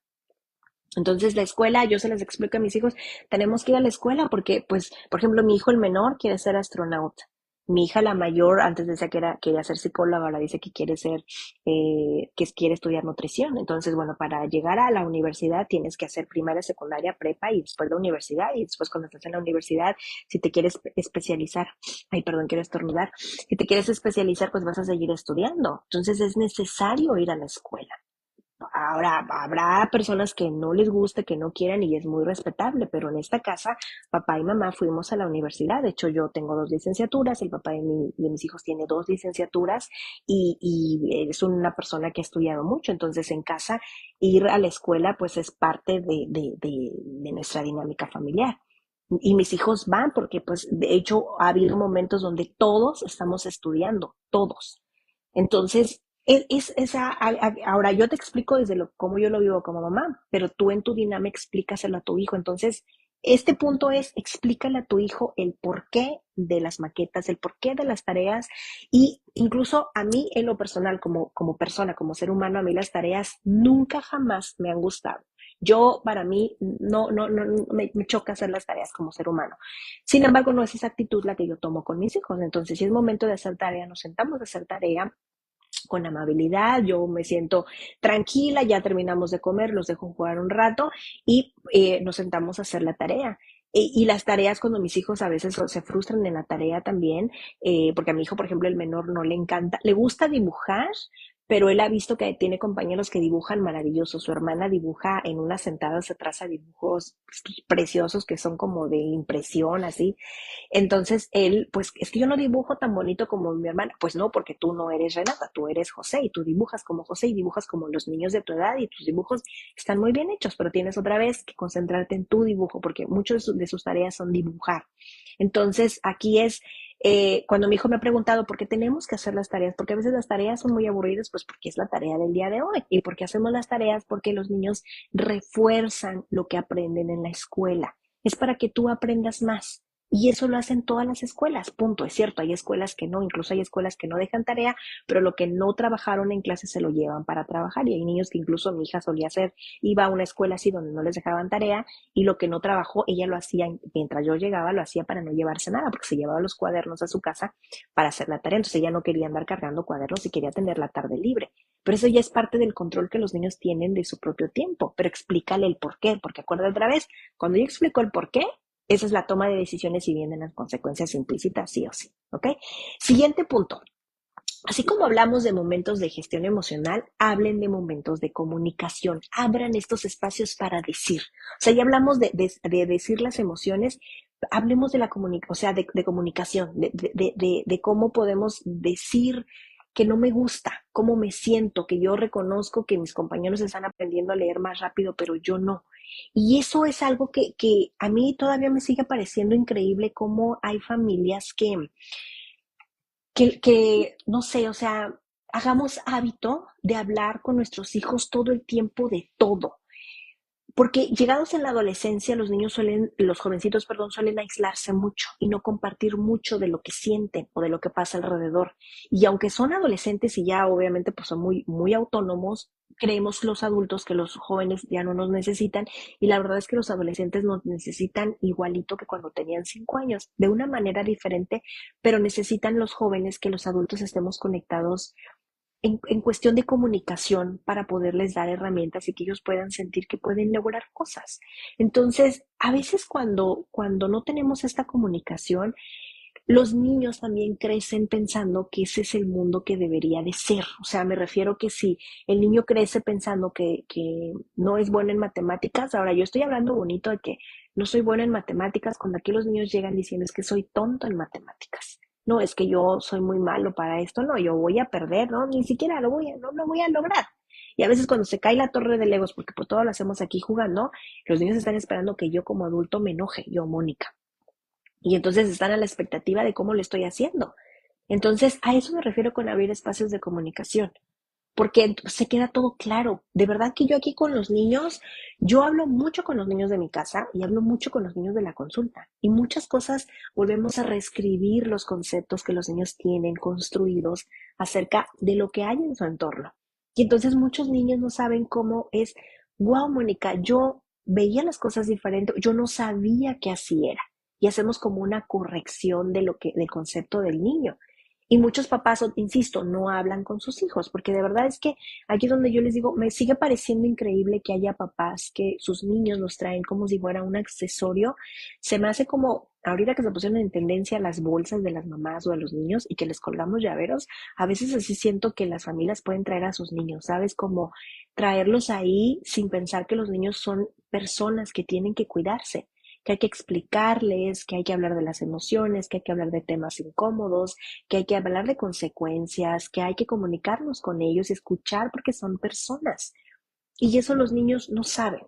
Entonces la escuela, yo se les explico a mis hijos, tenemos que ir a la escuela porque, pues, por ejemplo, mi hijo el menor quiere ser astronauta. Mi hija la mayor, antes decía que quería ser psicóloga, ahora dice que quiere ser, que quiere estudiar nutrición. Entonces, bueno, para llegar a la universidad tienes que hacer primaria, secundaria, prepa y después la universidad. Y después cuando estás en la universidad, si te quieres especializar, ay, perdón, quiero estornudar, si te quieres especializar, pues vas a seguir estudiando. Entonces es necesario ir a la escuela. Ahora, habrá personas que no les guste, que no quieran y es muy respetable, pero en esta casa, papá y mamá fuimos a la universidad. De hecho, yo tengo dos licenciaturas, el papá de mis hijos tiene dos licenciaturas y es una persona que ha estudiado mucho. Entonces, en casa, ir a la escuela, pues es parte de nuestra dinámica familiar. Y mis hijos van porque, pues, de hecho, ha habido momentos donde todos estamos estudiando, todos. Entonces, ahora yo te explico desde cómo yo lo vivo como mamá, pero tú en tu dinámica explícaselo a tu hijo. Entonces, este punto es, explícale a tu hijo el porqué de las maquetas, el porqué de las tareas y incluso a mí en lo personal, como persona, como ser humano, a mí las tareas nunca jamás me han gustado. Yo, para mí, no me choca hacer las tareas como ser humano. Sin embargo, no es esa actitud la que yo tomo con mis hijos. Entonces, si es momento de hacer tarea, nos sentamos a hacer tarea con amabilidad, yo me siento tranquila, ya terminamos de comer, los dejo jugar un rato y nos sentamos a hacer la tarea. Y las tareas cuando mis hijos a veces se frustran en la tarea también, porque a mi hijo, por ejemplo, el menor no le encanta, le gusta dibujar, pero él ha visto que tiene compañeros que dibujan maravilloso. Su hermana dibuja en una sentada, se traza dibujos preciosos que son como de impresión, así. Entonces él, pues es que yo no dibujo tan bonito como mi hermana. Pues no, porque tú no eres Renata, tú eres José y tú dibujas como José y dibujas como los niños de tu edad y tus dibujos están muy bien hechos, pero tienes otra vez que concentrarte en tu dibujo porque muchas de sus tareas son dibujar. Entonces aquí es cuando mi hijo me ha preguntado por qué tenemos que hacer las tareas, porque a veces las tareas son muy aburridas, pues porque es la tarea del día de hoy. ¿Y por qué hacemos las tareas? Porque los niños refuerzan lo que aprenden en la escuela. Es para que tú aprendas más. Y eso lo hacen todas las escuelas, punto. Es cierto, hay escuelas que no, incluso hay escuelas que no dejan tarea, pero lo que no trabajaron en clase se lo llevan para trabajar. Y hay niños que incluso mi hija solía hacer, iba a una escuela así donde no les dejaban tarea y lo que no trabajó, ella lo hacía mientras yo llegaba, lo hacía para no llevarse nada, porque se llevaba los cuadernos a su casa para hacer la tarea. Entonces ella no quería andar cargando cuadernos y quería tener la tarde libre. Pero eso ya es parte del control que los niños tienen de su propio tiempo. Pero explícale el por qué, porque acuérdate otra vez, cuando yo explico el por qué, esa es la toma de decisiones y vienen las consecuencias implícitas, sí o sí. ¿Ok? Siguiente punto. Así como hablamos de momentos de gestión emocional, hablen de momentos de comunicación. Abran estos espacios para decir. O sea, ya hablamos de decir las emociones, hablemos de la comunicación, o sea, de comunicación, de cómo podemos decir que no me gusta, cómo me siento, que yo reconozco que mis compañeros están aprendiendo a leer más rápido, pero yo no. Y eso es algo que a mí todavía me sigue pareciendo increíble cómo hay familias no sé, o sea, hagamos hábito de hablar con nuestros hijos todo el tiempo de todo. Porque llegados en la adolescencia, los jovencitos, perdón, suelen aislarse mucho y no compartir mucho de lo que sienten o de lo que pasa alrededor. Y aunque son adolescentes y ya obviamente pues son muy, muy autónomos, creemos los adultos que los jóvenes ya no nos necesitan y la verdad es que los adolescentes nos necesitan igualito que cuando tenían 5 años, de una manera diferente, pero necesitan los jóvenes que los adultos estemos conectados en cuestión de comunicación para poderles dar herramientas y que ellos puedan sentir que pueden lograr cosas. Entonces, a veces cuando no tenemos esta comunicación, los niños también crecen pensando que ese es el mundo que debería de ser. O sea, me refiero que si el niño crece pensando que no es bueno en matemáticas, ahora yo estoy hablando bonito de que no soy bueno en matemáticas, cuando aquí los niños llegan diciendo es que soy tonto en matemáticas. No, es que yo soy muy malo para esto, no, yo voy a perder, no, ni siquiera no lo voy a lograr. Y a veces cuando se cae la torre de Legos, porque por todo lo hacemos aquí jugando, los niños están esperando que yo como adulto me enoje, yo, Mónica. Y entonces están a la expectativa de cómo lo estoy haciendo. Entonces, a eso me refiero con abrir espacios de comunicación, porque se queda todo claro. De verdad que yo aquí con los niños, yo hablo mucho con los niños de mi casa y hablo mucho con los niños de la consulta. Y muchas cosas volvemos a reescribir los conceptos que los niños tienen construidos acerca de lo que hay en su entorno. Y entonces muchos niños no saben cómo es, wow, Mónica, yo veía las cosas diferentes, yo no sabía que así era. Y hacemos como una corrección de lo que, del concepto del niño. Y muchos papás, insisto, no hablan con sus hijos, porque de verdad es que aquí es donde yo les digo, me sigue pareciendo increíble que haya papás que sus niños los traen como si fuera un accesorio. Se me hace como, ahorita que se pusieron en tendencia las bolsas de las mamás o de los niños y que les colgamos llaveros, a veces así siento que las familias pueden traer a sus niños, ¿sabes? Como traerlos ahí sin pensar que los niños son personas que tienen que cuidarse, que hay que explicarles, que hay que hablar de las emociones, que hay que hablar de temas incómodos, que hay que hablar de consecuencias, que hay que comunicarnos con ellos y escuchar porque son personas. Y eso los niños no saben.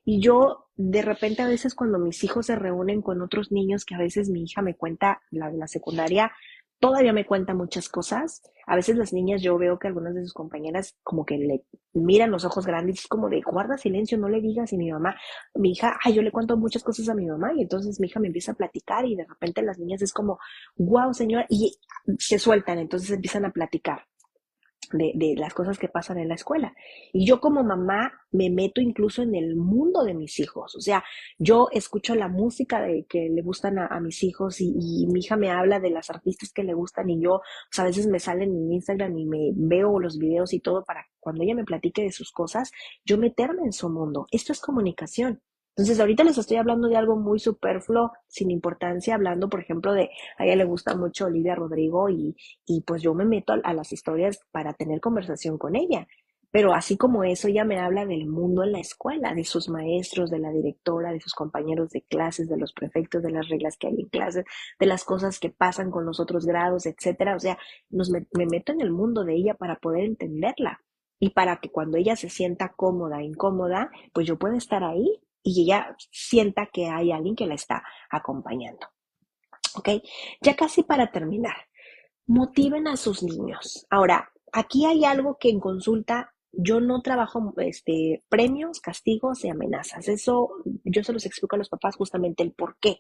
Y yo de repente a veces cuando mis hijos se reúnen con otros niños, que a veces mi hija me cuenta, la de la secundaria, todavía me cuenta muchas cosas. A veces las niñas yo veo que algunas de sus compañeras como que le miran los ojos grandes, como de guarda silencio, no le digas. Y mi mamá, mi hija, ay, yo le cuento muchas cosas a mi mamá y entonces mi hija me empieza a platicar y de repente las niñas es como, wow, señora, y se sueltan, entonces empiezan a platicar de las cosas que pasan en la escuela. Y yo como mamá me meto incluso en el mundo de mis hijos. O sea, yo escucho la música de, que le gustan a mis hijos y mi hija me habla de las artistas que le gustan y yo, pues a veces me salen en Instagram y me veo los videos y todo para cuando ella me platique de sus cosas, yo meterme en su mundo. Esto es comunicación. Entonces, ahorita les estoy hablando de algo muy superfluo, sin importancia, hablando, por ejemplo, de a ella le gusta mucho Olivia Rodrigo y pues yo me meto a las historias para tener conversación con ella. Pero así como eso, ella me habla del mundo en la escuela, de sus maestros, de la directora, de sus compañeros de clases, de los prefectos, de las reglas que hay en clases, de las cosas que pasan con los otros grados, etcétera. O sea, me meto en el mundo de ella para poder entenderla y para que cuando ella se sienta cómoda, incómoda, pues yo pueda estar ahí y ella sienta que hay alguien que la está acompañando. ¿Ok? Ya casi para terminar. Motiven a sus niños. Ahora, aquí hay algo que en consulta yo no trabajo premios, castigos y amenazas. Eso yo se los explico a los papás justamente el por qué.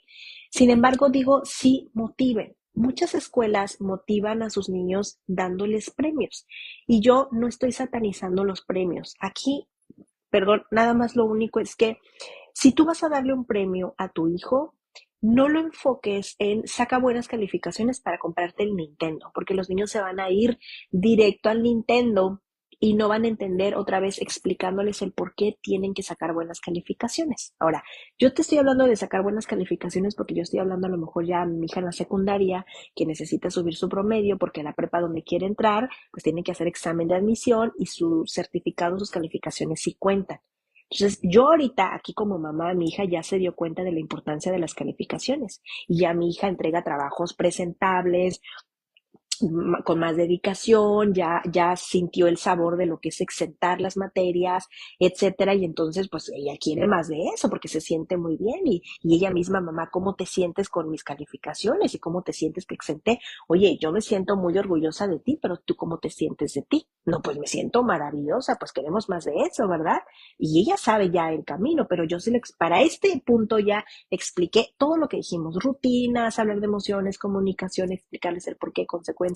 Sin embargo, digo, sí, motiven. Muchas escuelas motivan a sus niños dándoles premios y yo no estoy satanizando los premios. Aquí, perdón, nada más lo único es que si tú vas a darle un premio a tu hijo, no lo enfoques en saca buenas calificaciones para comprarte el Nintendo, porque los niños se van a ir directo al Nintendo y no van a entender otra vez explicándoles el por qué tienen que sacar buenas calificaciones. Ahora, yo te estoy hablando de sacar buenas calificaciones porque yo estoy hablando a lo mejor ya a mi hija en la secundaria que necesita subir su promedio porque la prepa donde quiere entrar, pues tiene que hacer examen de admisión y su certificado, sus calificaciones sí cuentan. Entonces, yo ahorita aquí como mamá, mi hija ya se dio cuenta de la importancia de las calificaciones y ya mi hija entrega trabajos presentables, con más dedicación, ya sintió el sabor de lo que es exentar las materias, etcétera, y entonces pues ella quiere más de eso porque se siente muy bien y ella misma, mamá, ¿cómo te sientes con mis calificaciones y cómo te sientes que exenté? Oye, yo me siento muy orgullosa de ti, pero ¿tú cómo te sientes de ti? No, pues me siento maravillosa, pues queremos más de eso, ¿verdad? Y ella sabe ya el camino, pero yo sí para este punto ya expliqué todo lo que dijimos, rutinas, hablar de emociones, comunicación, explicarles el porqué, consecuencias,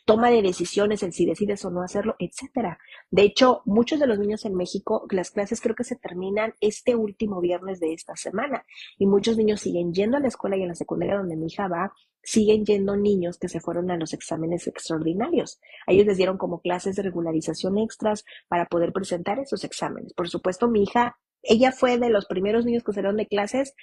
toma de decisiones, el si decides o no hacerlo, etcétera. De hecho, muchos de los niños en México, las clases creo que se terminan este último viernes de esta semana y muchos niños siguen yendo a la escuela y en la secundaria donde mi hija va siguen yendo niños que se fueron a los exámenes extraordinarios. A ellos les dieron como clases de regularización extras para poder presentar esos exámenes. Por supuesto, mi hija, ella fue de los primeros niños que salieron de clases.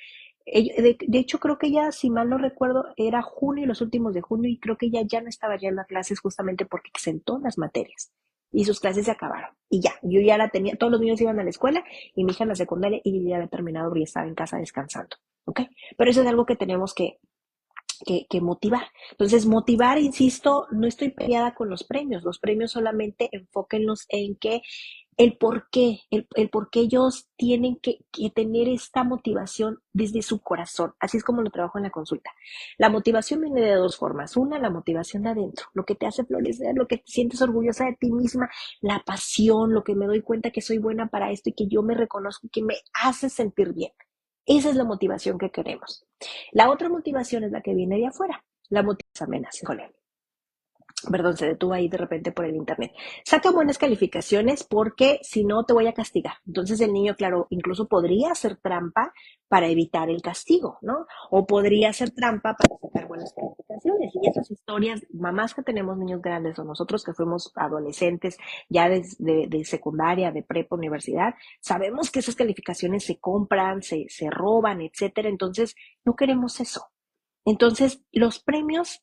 De hecho, creo que ella, si mal no recuerdo, era junio y los últimos de junio, y creo que ella ya no estaba yendo a clases justamente porque exentó las materias. Y sus clases se acabaron. Y ya, yo ya la tenía, todos los niños iban a la escuela y mi hija en la secundaria y ella ya había terminado y estaba en casa descansando. ¿Ok? Pero eso es algo que tenemos que motivar. Entonces, motivar, insisto, no estoy peleada con los premios solamente enfóquenlos en que el por qué ellos tienen que tener esta motivación desde su corazón. Así es como lo trabajo en la consulta. La motivación viene de dos formas. Una, la motivación de adentro, lo que te hace florecer, lo que te sientes orgullosa de ti misma, la pasión, lo que me doy cuenta que soy buena para esto y que yo me reconozco y que me hace sentir bien. Esa es la motivación que queremos. La otra motivación es la que viene de afuera. La motivación amenaza. Perdón, se detuvo ahí de repente por el internet. Saca buenas calificaciones porque si no te voy a castigar. Entonces el niño, claro, incluso podría hacer trampa para evitar el castigo, ¿no? O podría hacer trampa para sacar buenas calificaciones. Y esas historias, mamás que tenemos niños grandes o nosotros que fuimos adolescentes ya de secundaria, de prepa, universidad, sabemos que esas calificaciones se compran, se roban, etcétera. Entonces no queremos eso. Entonces los premios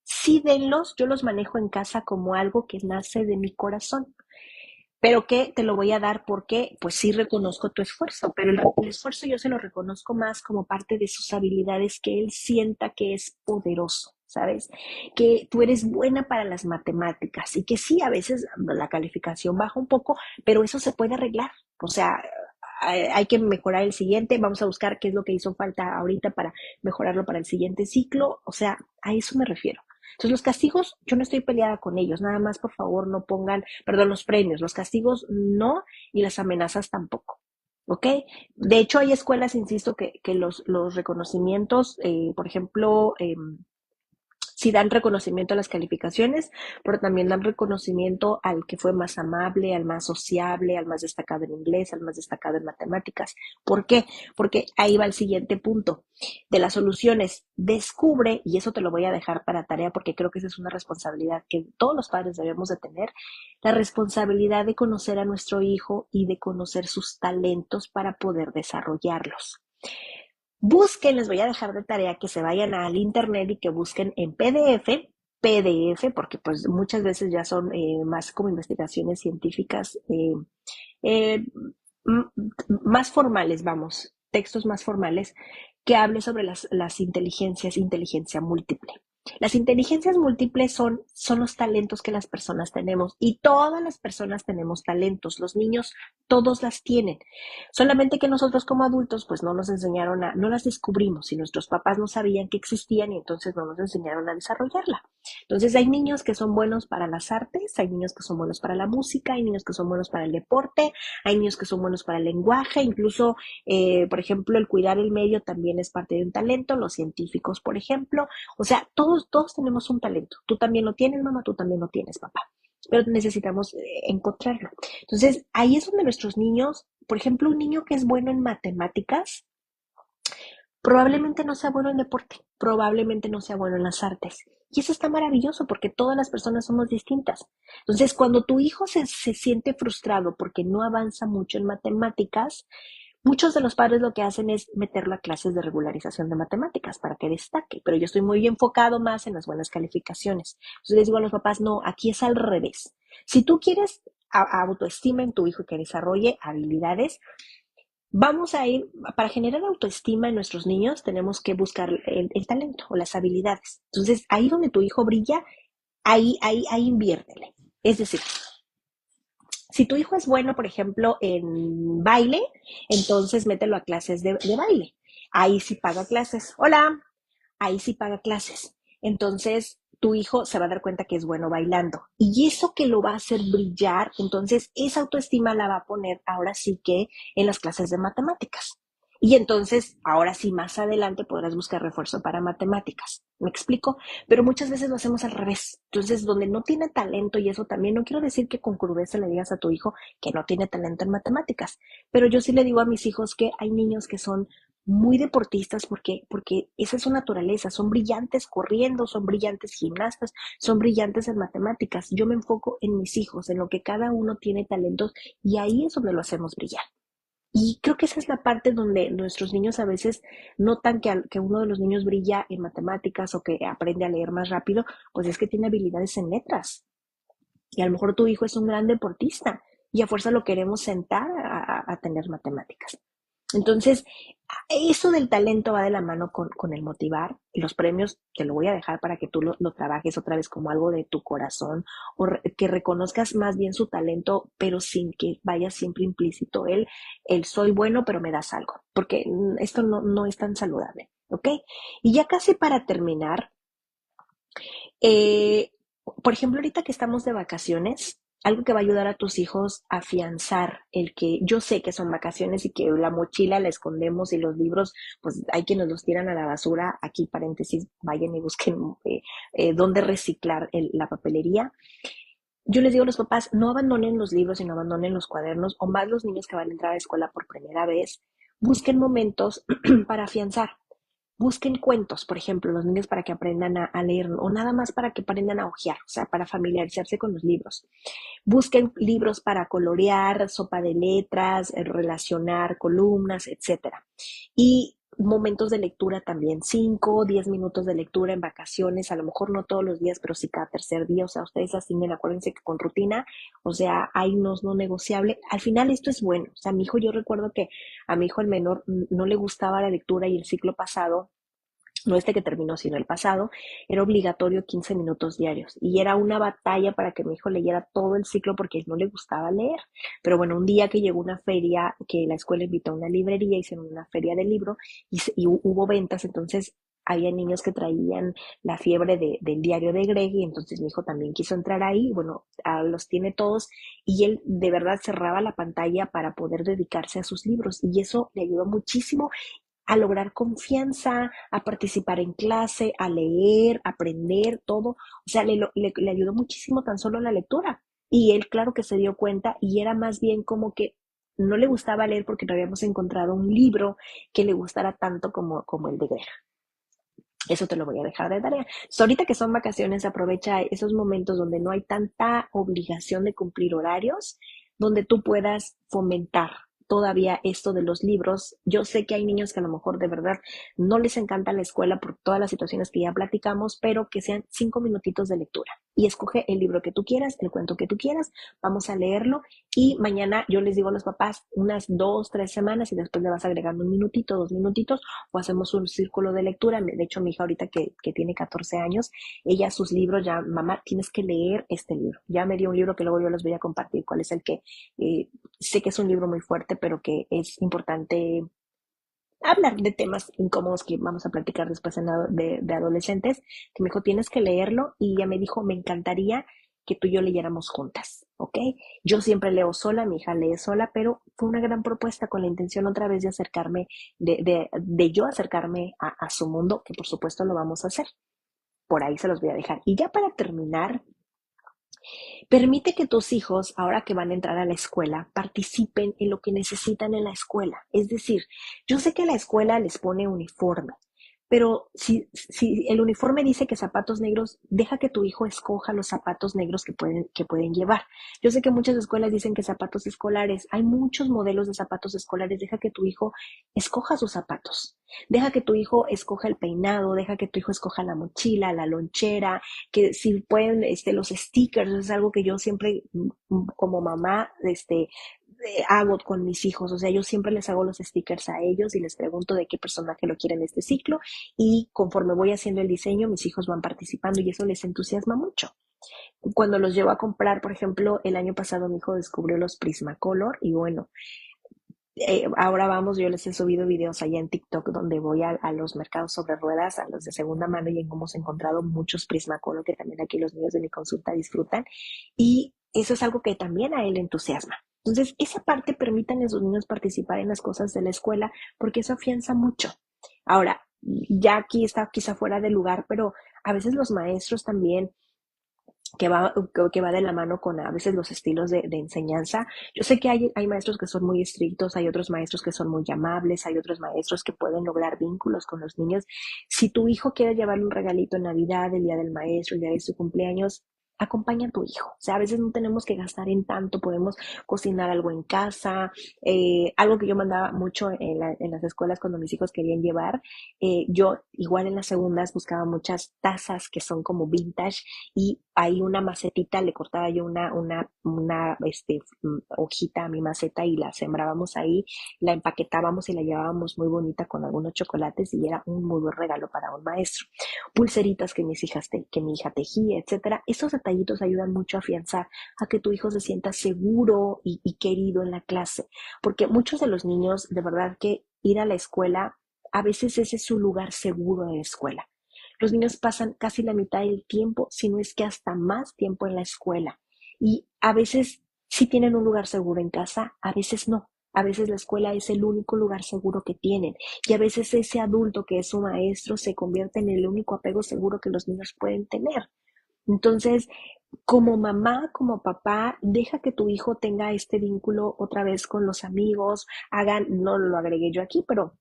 sí denlos, yo los manejo en casa como algo que nace de mi corazón, pero que te lo voy a dar porque pues sí reconozco tu esfuerzo, pero el esfuerzo yo se lo reconozco más como parte de sus habilidades, que él sienta que es poderoso. ¿Sabes? Que tú eres buena para las matemáticas y que sí, a veces la calificación baja un poco, pero eso se puede arreglar. O sea, hay que mejorar el siguiente, vamos a buscar qué es lo que hizo falta ahorita para mejorarlo para el siguiente ciclo. O sea, a eso me refiero. Entonces los castigos, yo no estoy peleada con ellos, nada más por favor no pongan, perdón, los premios, los castigos no y las amenazas tampoco. ¿Ok? De hecho, hay escuelas, insisto, que los reconocimientos, por ejemplo, sí dan reconocimiento a las calificaciones, pero también dan reconocimiento al que fue más amable, al más sociable, al más destacado en inglés, al más destacado en matemáticas. ¿Por qué? Porque ahí va el siguiente punto de las soluciones. Descubre, y eso te lo voy a dejar para tarea porque creo que esa es una responsabilidad que todos los padres debemos de tener, la responsabilidad de conocer a nuestro hijo y de conocer sus talentos para poder desarrollarlos. Busquen, les voy a dejar de tarea que se vayan al internet y que busquen en PDF, porque pues muchas veces ya son más como investigaciones científicas eh, más formales, vamos, textos más formales, que hable sobre las inteligencias, inteligencia múltiple. Las inteligencias múltiples son los talentos que las personas tenemos y todas las personas tenemos talentos, los niños todos las tienen, solamente que nosotros como adultos pues no nos enseñaron no las descubrimos y nuestros papás no sabían que existían y entonces no nos enseñaron a desarrollarla. Entonces hay niños que son buenos para las artes, hay niños que son buenos para la música, hay niños que son buenos para el deporte, hay niños que son buenos para el lenguaje, incluso, por ejemplo, el cuidar el medio también es parte de un talento, los científicos, por ejemplo. O sea, todos tenemos un talento. Tú también lo tienes, mamá, tú también lo tienes, papá. Pero necesitamos encontrarlo. Entonces, ahí es donde nuestros niños, por ejemplo, un niño que es bueno en matemáticas, probablemente no sea bueno en deporte, probablemente no sea bueno en las artes. Y eso está maravilloso porque todas las personas somos distintas. Entonces, cuando tu hijo se siente frustrado porque no avanza mucho en matemáticas, muchos de los padres lo que hacen es meterlo a clases de regularización de matemáticas para que destaque, pero yo estoy muy enfocado más en las buenas calificaciones. Entonces les digo a los papás, no, aquí es al revés. Si tú quieres autoestima en tu hijo y que desarrolle habilidades, vamos a ir, para generar autoestima en nuestros niños, tenemos que buscar el talento o las habilidades. Entonces, ahí donde tu hijo brilla, ahí inviértele. Es decir, si tu hijo es bueno, por ejemplo, en baile, entonces mételo a clases de baile. Ahí sí paga clases. Hola, ahí sí paga clases. Entonces, tu hijo se va a dar cuenta que es bueno bailando. Y eso que lo va a hacer brillar, entonces esa autoestima la va a poner ahora sí que en las clases de matemáticas. Y entonces, ahora sí, más adelante podrás buscar refuerzo para matemáticas. ¿Me explico? Pero muchas veces lo hacemos al revés. Entonces, donde no tiene talento, y eso también, no quiero decir que con crudeza le digas a tu hijo que no tiene talento en matemáticas, pero yo sí le digo a mis hijos que hay niños que son muy deportistas porque esa es su naturaleza, son brillantes corriendo, son brillantes gimnastas, son brillantes en matemáticas. Yo me enfoco en mis hijos, en lo que cada uno tiene talentos y ahí es donde lo hacemos brillar. Y creo que esa es la parte donde nuestros niños a veces notan que uno de los niños brilla en matemáticas o que aprende a leer más rápido, pues es que tiene habilidades en letras. Y a lo mejor tu hijo es un gran deportista y a fuerza lo queremos sentar a tener matemáticas. Entonces, eso del talento va de la mano con el motivar. Y los premios te lo voy a dejar para que tú lo trabajes otra vez como algo de tu corazón o que reconozcas más bien su talento, pero sin que vaya siempre implícito el soy bueno, pero me das algo, porque esto no es tan saludable, ¿ok? Y ya casi para terminar, eh, por ejemplo, ahorita que estamos de vacaciones, algo que va a ayudar a tus hijos a afianzar el que yo sé que son vacaciones y que la mochila la escondemos y los libros, pues hay quienes los tiran a la basura. Aquí, paréntesis, vayan y busquen dónde reciclar la papelería. Yo les digo a los papás, no abandonen los libros y no abandonen los cuadernos, o más los niños que van a entrar a la escuela por primera vez. Busquen momentos para afianzar. Busquen cuentos, por ejemplo, los niños para que aprendan a leer o nada más para que aprendan a hojear, o sea, para familiarizarse con los libros. Busquen libros para colorear, sopa de letras, relacionar columnas, etcétera. Y momentos de lectura también, 5, 10 minutos de lectura en vacaciones, a lo mejor no todos los días, pero sí cada tercer día, o sea, ustedes asignen, acuérdense que con rutina, o sea, hay no negociable. Al final esto es bueno, o sea, mi hijo, yo recuerdo que a mi hijo el menor no le gustaba la lectura y el ciclo pasado no este que terminó, sino el pasado, era obligatorio 15 minutos diarios. Y era una batalla para que mi hijo leyera todo el ciclo porque no le gustaba leer. Pero bueno, un día que llegó una feria, que la escuela invitó a una librería, hicieron una feria de libro y hubo ventas, entonces había niños que traían la fiebre del diario de Greg y entonces mi hijo también quiso entrar ahí, bueno, los tiene todos y él de verdad cerraba la pantalla para poder dedicarse a sus libros y eso le ayudó muchísimo a lograr confianza, a participar en clase, a leer, a aprender, todo. O sea, le ayudó muchísimo tan solo la lectura. Y él, claro que se dio cuenta y era más bien como que no le gustaba leer porque no habíamos encontrado un libro que le gustara tanto como el de Greg. Eso te lo voy a dejar de tarea. So, ahorita que son vacaciones, aprovecha esos momentos donde no hay tanta obligación de cumplir horarios, donde tú puedas fomentar todavía esto de los libros. Yo sé que hay niños que a lo mejor de verdad no les encanta la escuela por todas las situaciones que ya platicamos, pero que sean 5 minutitos de lectura. Y escoge el libro que tú quieras, el cuento que tú quieras, vamos a leerlo y mañana yo les digo a los papás unas 2, 3 semanas y después le vas agregando un minutito, 2 minutitos o hacemos un círculo de lectura. De hecho, mi hija ahorita que tiene 14 años, ella sus libros ya, mamá, tienes que leer este libro. Ya me dio un libro que luego yo les voy a compartir cuál es el que, sé que es un libro muy fuerte, pero que es importante hablar de temas incómodos que vamos a platicar después de adolescentes, que me dijo, tienes que leerlo, y ella me dijo, me encantaría que tú y yo leyéramos juntas, ¿ok? Yo siempre leo sola, mi hija lee sola, pero fue una gran propuesta con la intención otra vez de acercarme, de yo acercarme a su mundo, que por supuesto lo vamos a hacer. Por ahí se los voy a dejar. Y ya para terminar, permite que tus hijos, ahora que van a entrar a la escuela, participen en lo que necesitan en la escuela. Es decir, yo sé que la escuela les pone uniforme, pero si el uniforme dice que zapatos negros, deja que tu hijo escoja los zapatos negros que pueden llevar. Yo sé que muchas escuelas dicen que zapatos escolares, hay muchos modelos de zapatos escolares, deja que tu hijo escoja sus zapatos. Deja que tu hijo escoja el peinado, deja que tu hijo escoja la mochila, la lonchera, que si pueden, los stickers, es algo que yo siempre, como mamá, hago con mis hijos, o sea, yo siempre les hago los stickers a ellos y les pregunto de qué personaje lo quieren este ciclo y conforme voy haciendo el diseño, mis hijos van participando y eso les entusiasma mucho. Cuando los llevo a comprar, por ejemplo, el año pasado mi hijo descubrió los Prismacolor y bueno, ahora vamos, yo les he subido videos allá en TikTok donde voy a los mercados sobre ruedas, a los de segunda mano y hemos encontrado muchos Prismacolor que también aquí los niños de mi consulta disfrutan y eso es algo que también a él le entusiasma. Entonces, esa parte permitan a sus niños participar en las cosas de la escuela porque eso afianza mucho. Ahora, ya aquí está quizá fuera de lugar, pero a veces los maestros también que va de la mano con a veces los estilos de enseñanza. Yo sé que hay maestros que son muy estrictos, hay otros maestros que son muy amables, hay otros maestros que pueden lograr vínculos con los niños. Si tu hijo quiere llevarle un regalito en Navidad, el día del maestro, el día de su cumpleaños, acompaña a tu hijo. O sea, a veces no tenemos que gastar en tanto, podemos cocinar algo en casa. Algo que yo mandaba mucho en las escuelas cuando mis hijos querían llevar, yo igual en las segundas buscaba muchas tazas que son como vintage y ahí una macetita, le cortaba yo una hojita a mi maceta y la sembrábamos ahí, la empaquetábamos y la llevábamos muy bonita con algunos chocolates y era un muy buen regalo para un maestro. Pulseritas que mi hija tejía, etcétera. Esos detallitos ayudan mucho a afianzar a que tu hijo se sienta seguro y querido en la clase, porque muchos de los niños, de verdad que ir a la escuela, a veces ese es su lugar seguro en la escuela. Los niños pasan casi la mitad del tiempo, si no es que hasta más tiempo en la escuela. Y a veces sí tienen un lugar seguro en casa, a veces no. A veces la escuela es el único lugar seguro que tienen. Y a veces ese adulto que es su maestro se convierte en el único apego seguro que los niños pueden tener. Entonces, como mamá, como papá, deja que tu hijo tenga este vínculo otra vez con los amigos, hagan, no lo agregué yo aquí, pero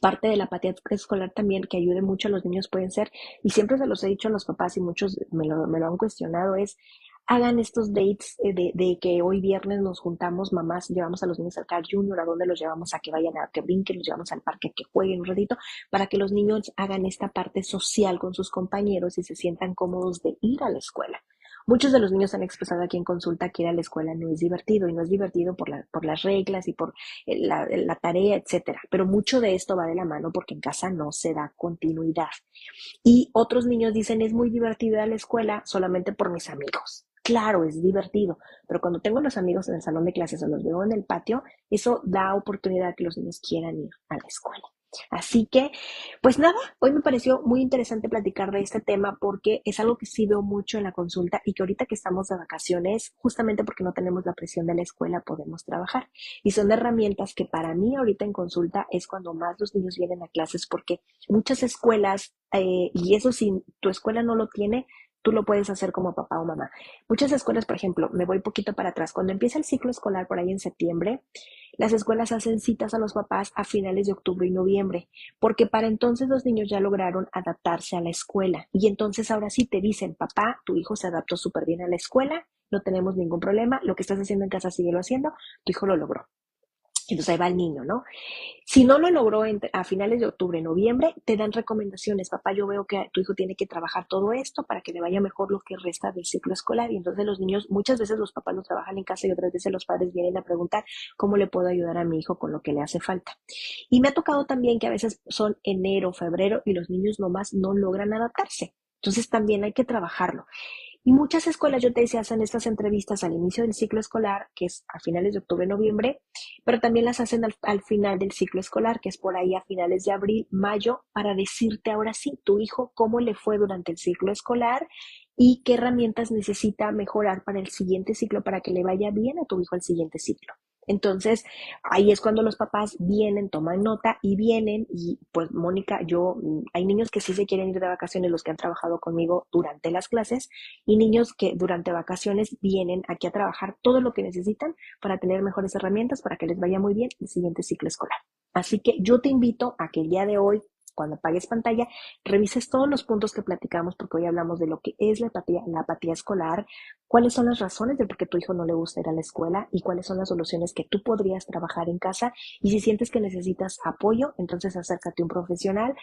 parte de la apatía escolar también que ayude mucho a los niños pueden ser, y siempre se los he dicho a los papás y muchos me lo han cuestionado, es hagan estos dates de que hoy viernes nos juntamos, mamás, llevamos a los niños al Carl Junior, a donde los llevamos a que vayan a que brinquen, los llevamos al parque a que jueguen un ratito, para que los niños hagan esta parte social con sus compañeros y se sientan cómodos de ir a la escuela. Muchos de los niños han expresado aquí en consulta que ir a la escuela no es divertido y no es divertido por las reglas y por la tarea, etcétera. Pero mucho de esto va de la mano porque en casa no se da continuidad. Y otros niños dicen, es muy divertido ir a la escuela solamente por mis amigos. Claro, es divertido, pero cuando tengo los amigos en el salón de clases o los veo en el patio, eso da oportunidad a que los niños quieran ir a la escuela. Así que, pues nada, hoy me pareció muy interesante platicar de este tema porque es algo que sí veo mucho en la consulta y que ahorita que estamos de vacaciones, justamente porque no tenemos la presión de la escuela, podemos trabajar. Y son herramientas que para mí ahorita en consulta es cuando más los niños vienen a clases porque muchas escuelas, y eso si tu escuela no lo tiene, tú lo puedes hacer como papá o mamá. Muchas escuelas, por ejemplo, me voy poquito para atrás, cuando empieza el ciclo escolar por ahí en septiembre, las escuelas hacen citas a los papás a finales de octubre y noviembre, porque para entonces los niños ya lograron adaptarse a la escuela. Y entonces ahora sí te dicen, papá, tu hijo se adaptó súper bien a la escuela, no tenemos ningún problema, lo que estás haciendo en casa síguelo haciendo, tu hijo lo logró. Entonces ahí va el niño, ¿no? Si no lo logró a finales de octubre, noviembre, te dan recomendaciones. Papá, yo veo que tu hijo tiene que trabajar todo esto para que le vaya mejor lo que resta del ciclo escolar. Y entonces los niños, muchas veces los papás lo trabajan en casa y otras veces los padres vienen a preguntar cómo le puedo ayudar a mi hijo con lo que le hace falta. Y me ha tocado también que a veces son enero, febrero y los niños nomás no logran adaptarse. Entonces también hay que trabajarlo. Y muchas escuelas, yo te decía, hacen estas entrevistas al inicio del ciclo escolar, que es a finales de octubre, noviembre, pero también las hacen al final del ciclo escolar, que es por ahí a finales de abril, mayo, para decirte ahora sí, tu hijo, cómo le fue durante el ciclo escolar y qué herramientas necesita mejorar para el siguiente ciclo, para que le vaya bien a tu hijo al siguiente ciclo. Entonces, ahí es cuando los papás vienen, toman nota y vienen y pues Mónica, hay niños que sí se quieren ir de vacaciones, los que han trabajado conmigo durante las clases, y niños que durante vacaciones vienen aquí a trabajar todo lo que necesitan para tener mejores herramientas para que les vaya muy bien el siguiente ciclo escolar. Así que yo te invito a que el día de hoy, cuando apagues pantalla, revises todos los puntos que platicamos, porque hoy hablamos de lo que es la apatía escolar, cuáles son las razones de por qué tu hijo no le gusta ir a la escuela y cuáles son las soluciones que tú podrías trabajar en casa. Y si sientes que necesitas apoyo, entonces acércate a un profesional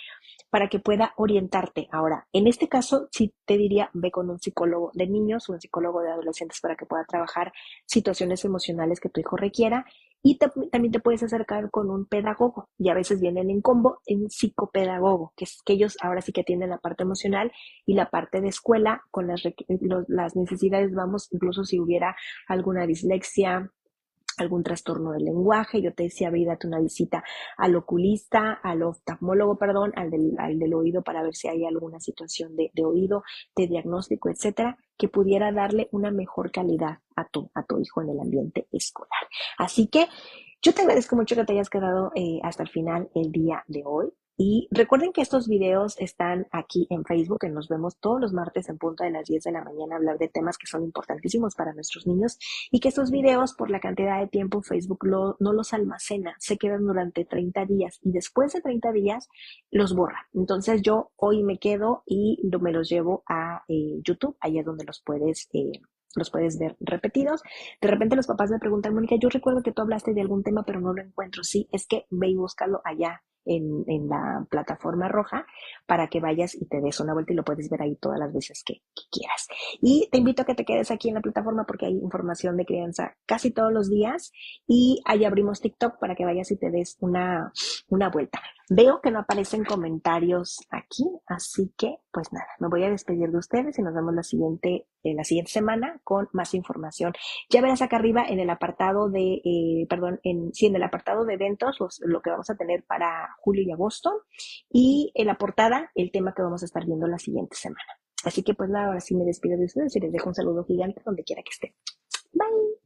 para que pueda orientarte. Ahora, en este caso, sí te diría, ve con un psicólogo de niños, un psicólogo de adolescentes para que pueda trabajar situaciones emocionales que tu hijo requiera. Y también te puedes acercar con un pedagogo, y a veces vienen en combo, en psicopedagogo, que es que ellos ahora sí que atienden la parte emocional y la parte de escuela con las necesidades, vamos, incluso si hubiera alguna dislexia, algún trastorno del lenguaje. Yo te decía, ve y date una visita al oculista, al oftalmólogo, perdón, al del oído para ver si hay alguna situación de oído, de diagnóstico, etcétera, que pudiera darle una mejor calidad a tu hijo en el ambiente escolar. Así que yo te agradezco mucho que te hayas quedado hasta el final el día de hoy. Y recuerden que estos videos están aquí en Facebook, que nos vemos todos los martes en punto de las 10 de la mañana a hablar de temas que son importantísimos para nuestros niños y que estos videos, por la cantidad de tiempo, Facebook no los almacena, se quedan durante 30 días y después de 30 días los borra. Entonces yo hoy me quedo y me los llevo a YouTube, allá es donde los puedes ver repetidos. De repente los papás me preguntan, Mónica, yo recuerdo que tú hablaste de algún tema, pero no lo encuentro. Sí, es que ve y búscalo allá en la plataforma roja para que vayas y te des una vuelta y lo puedes ver ahí todas las veces que quieras. Y te invito a que te quedes aquí en la plataforma porque hay información de crianza casi todos los días y ahí abrimos TikTok para que vayas y te des una vuelta. Veo que no aparecen comentarios aquí, así que pues nada, me voy a despedir de ustedes y nos vemos la siguiente semana con más información. Ya verás acá arriba en el apartado de, en el apartado de eventos, lo que vamos a tener para julio y agosto y en la portada el tema que vamos a estar viendo la siguiente semana. Así que pues nada, ahora sí me despido de ustedes y les dejo un saludo gigante donde quiera que estén. Bye.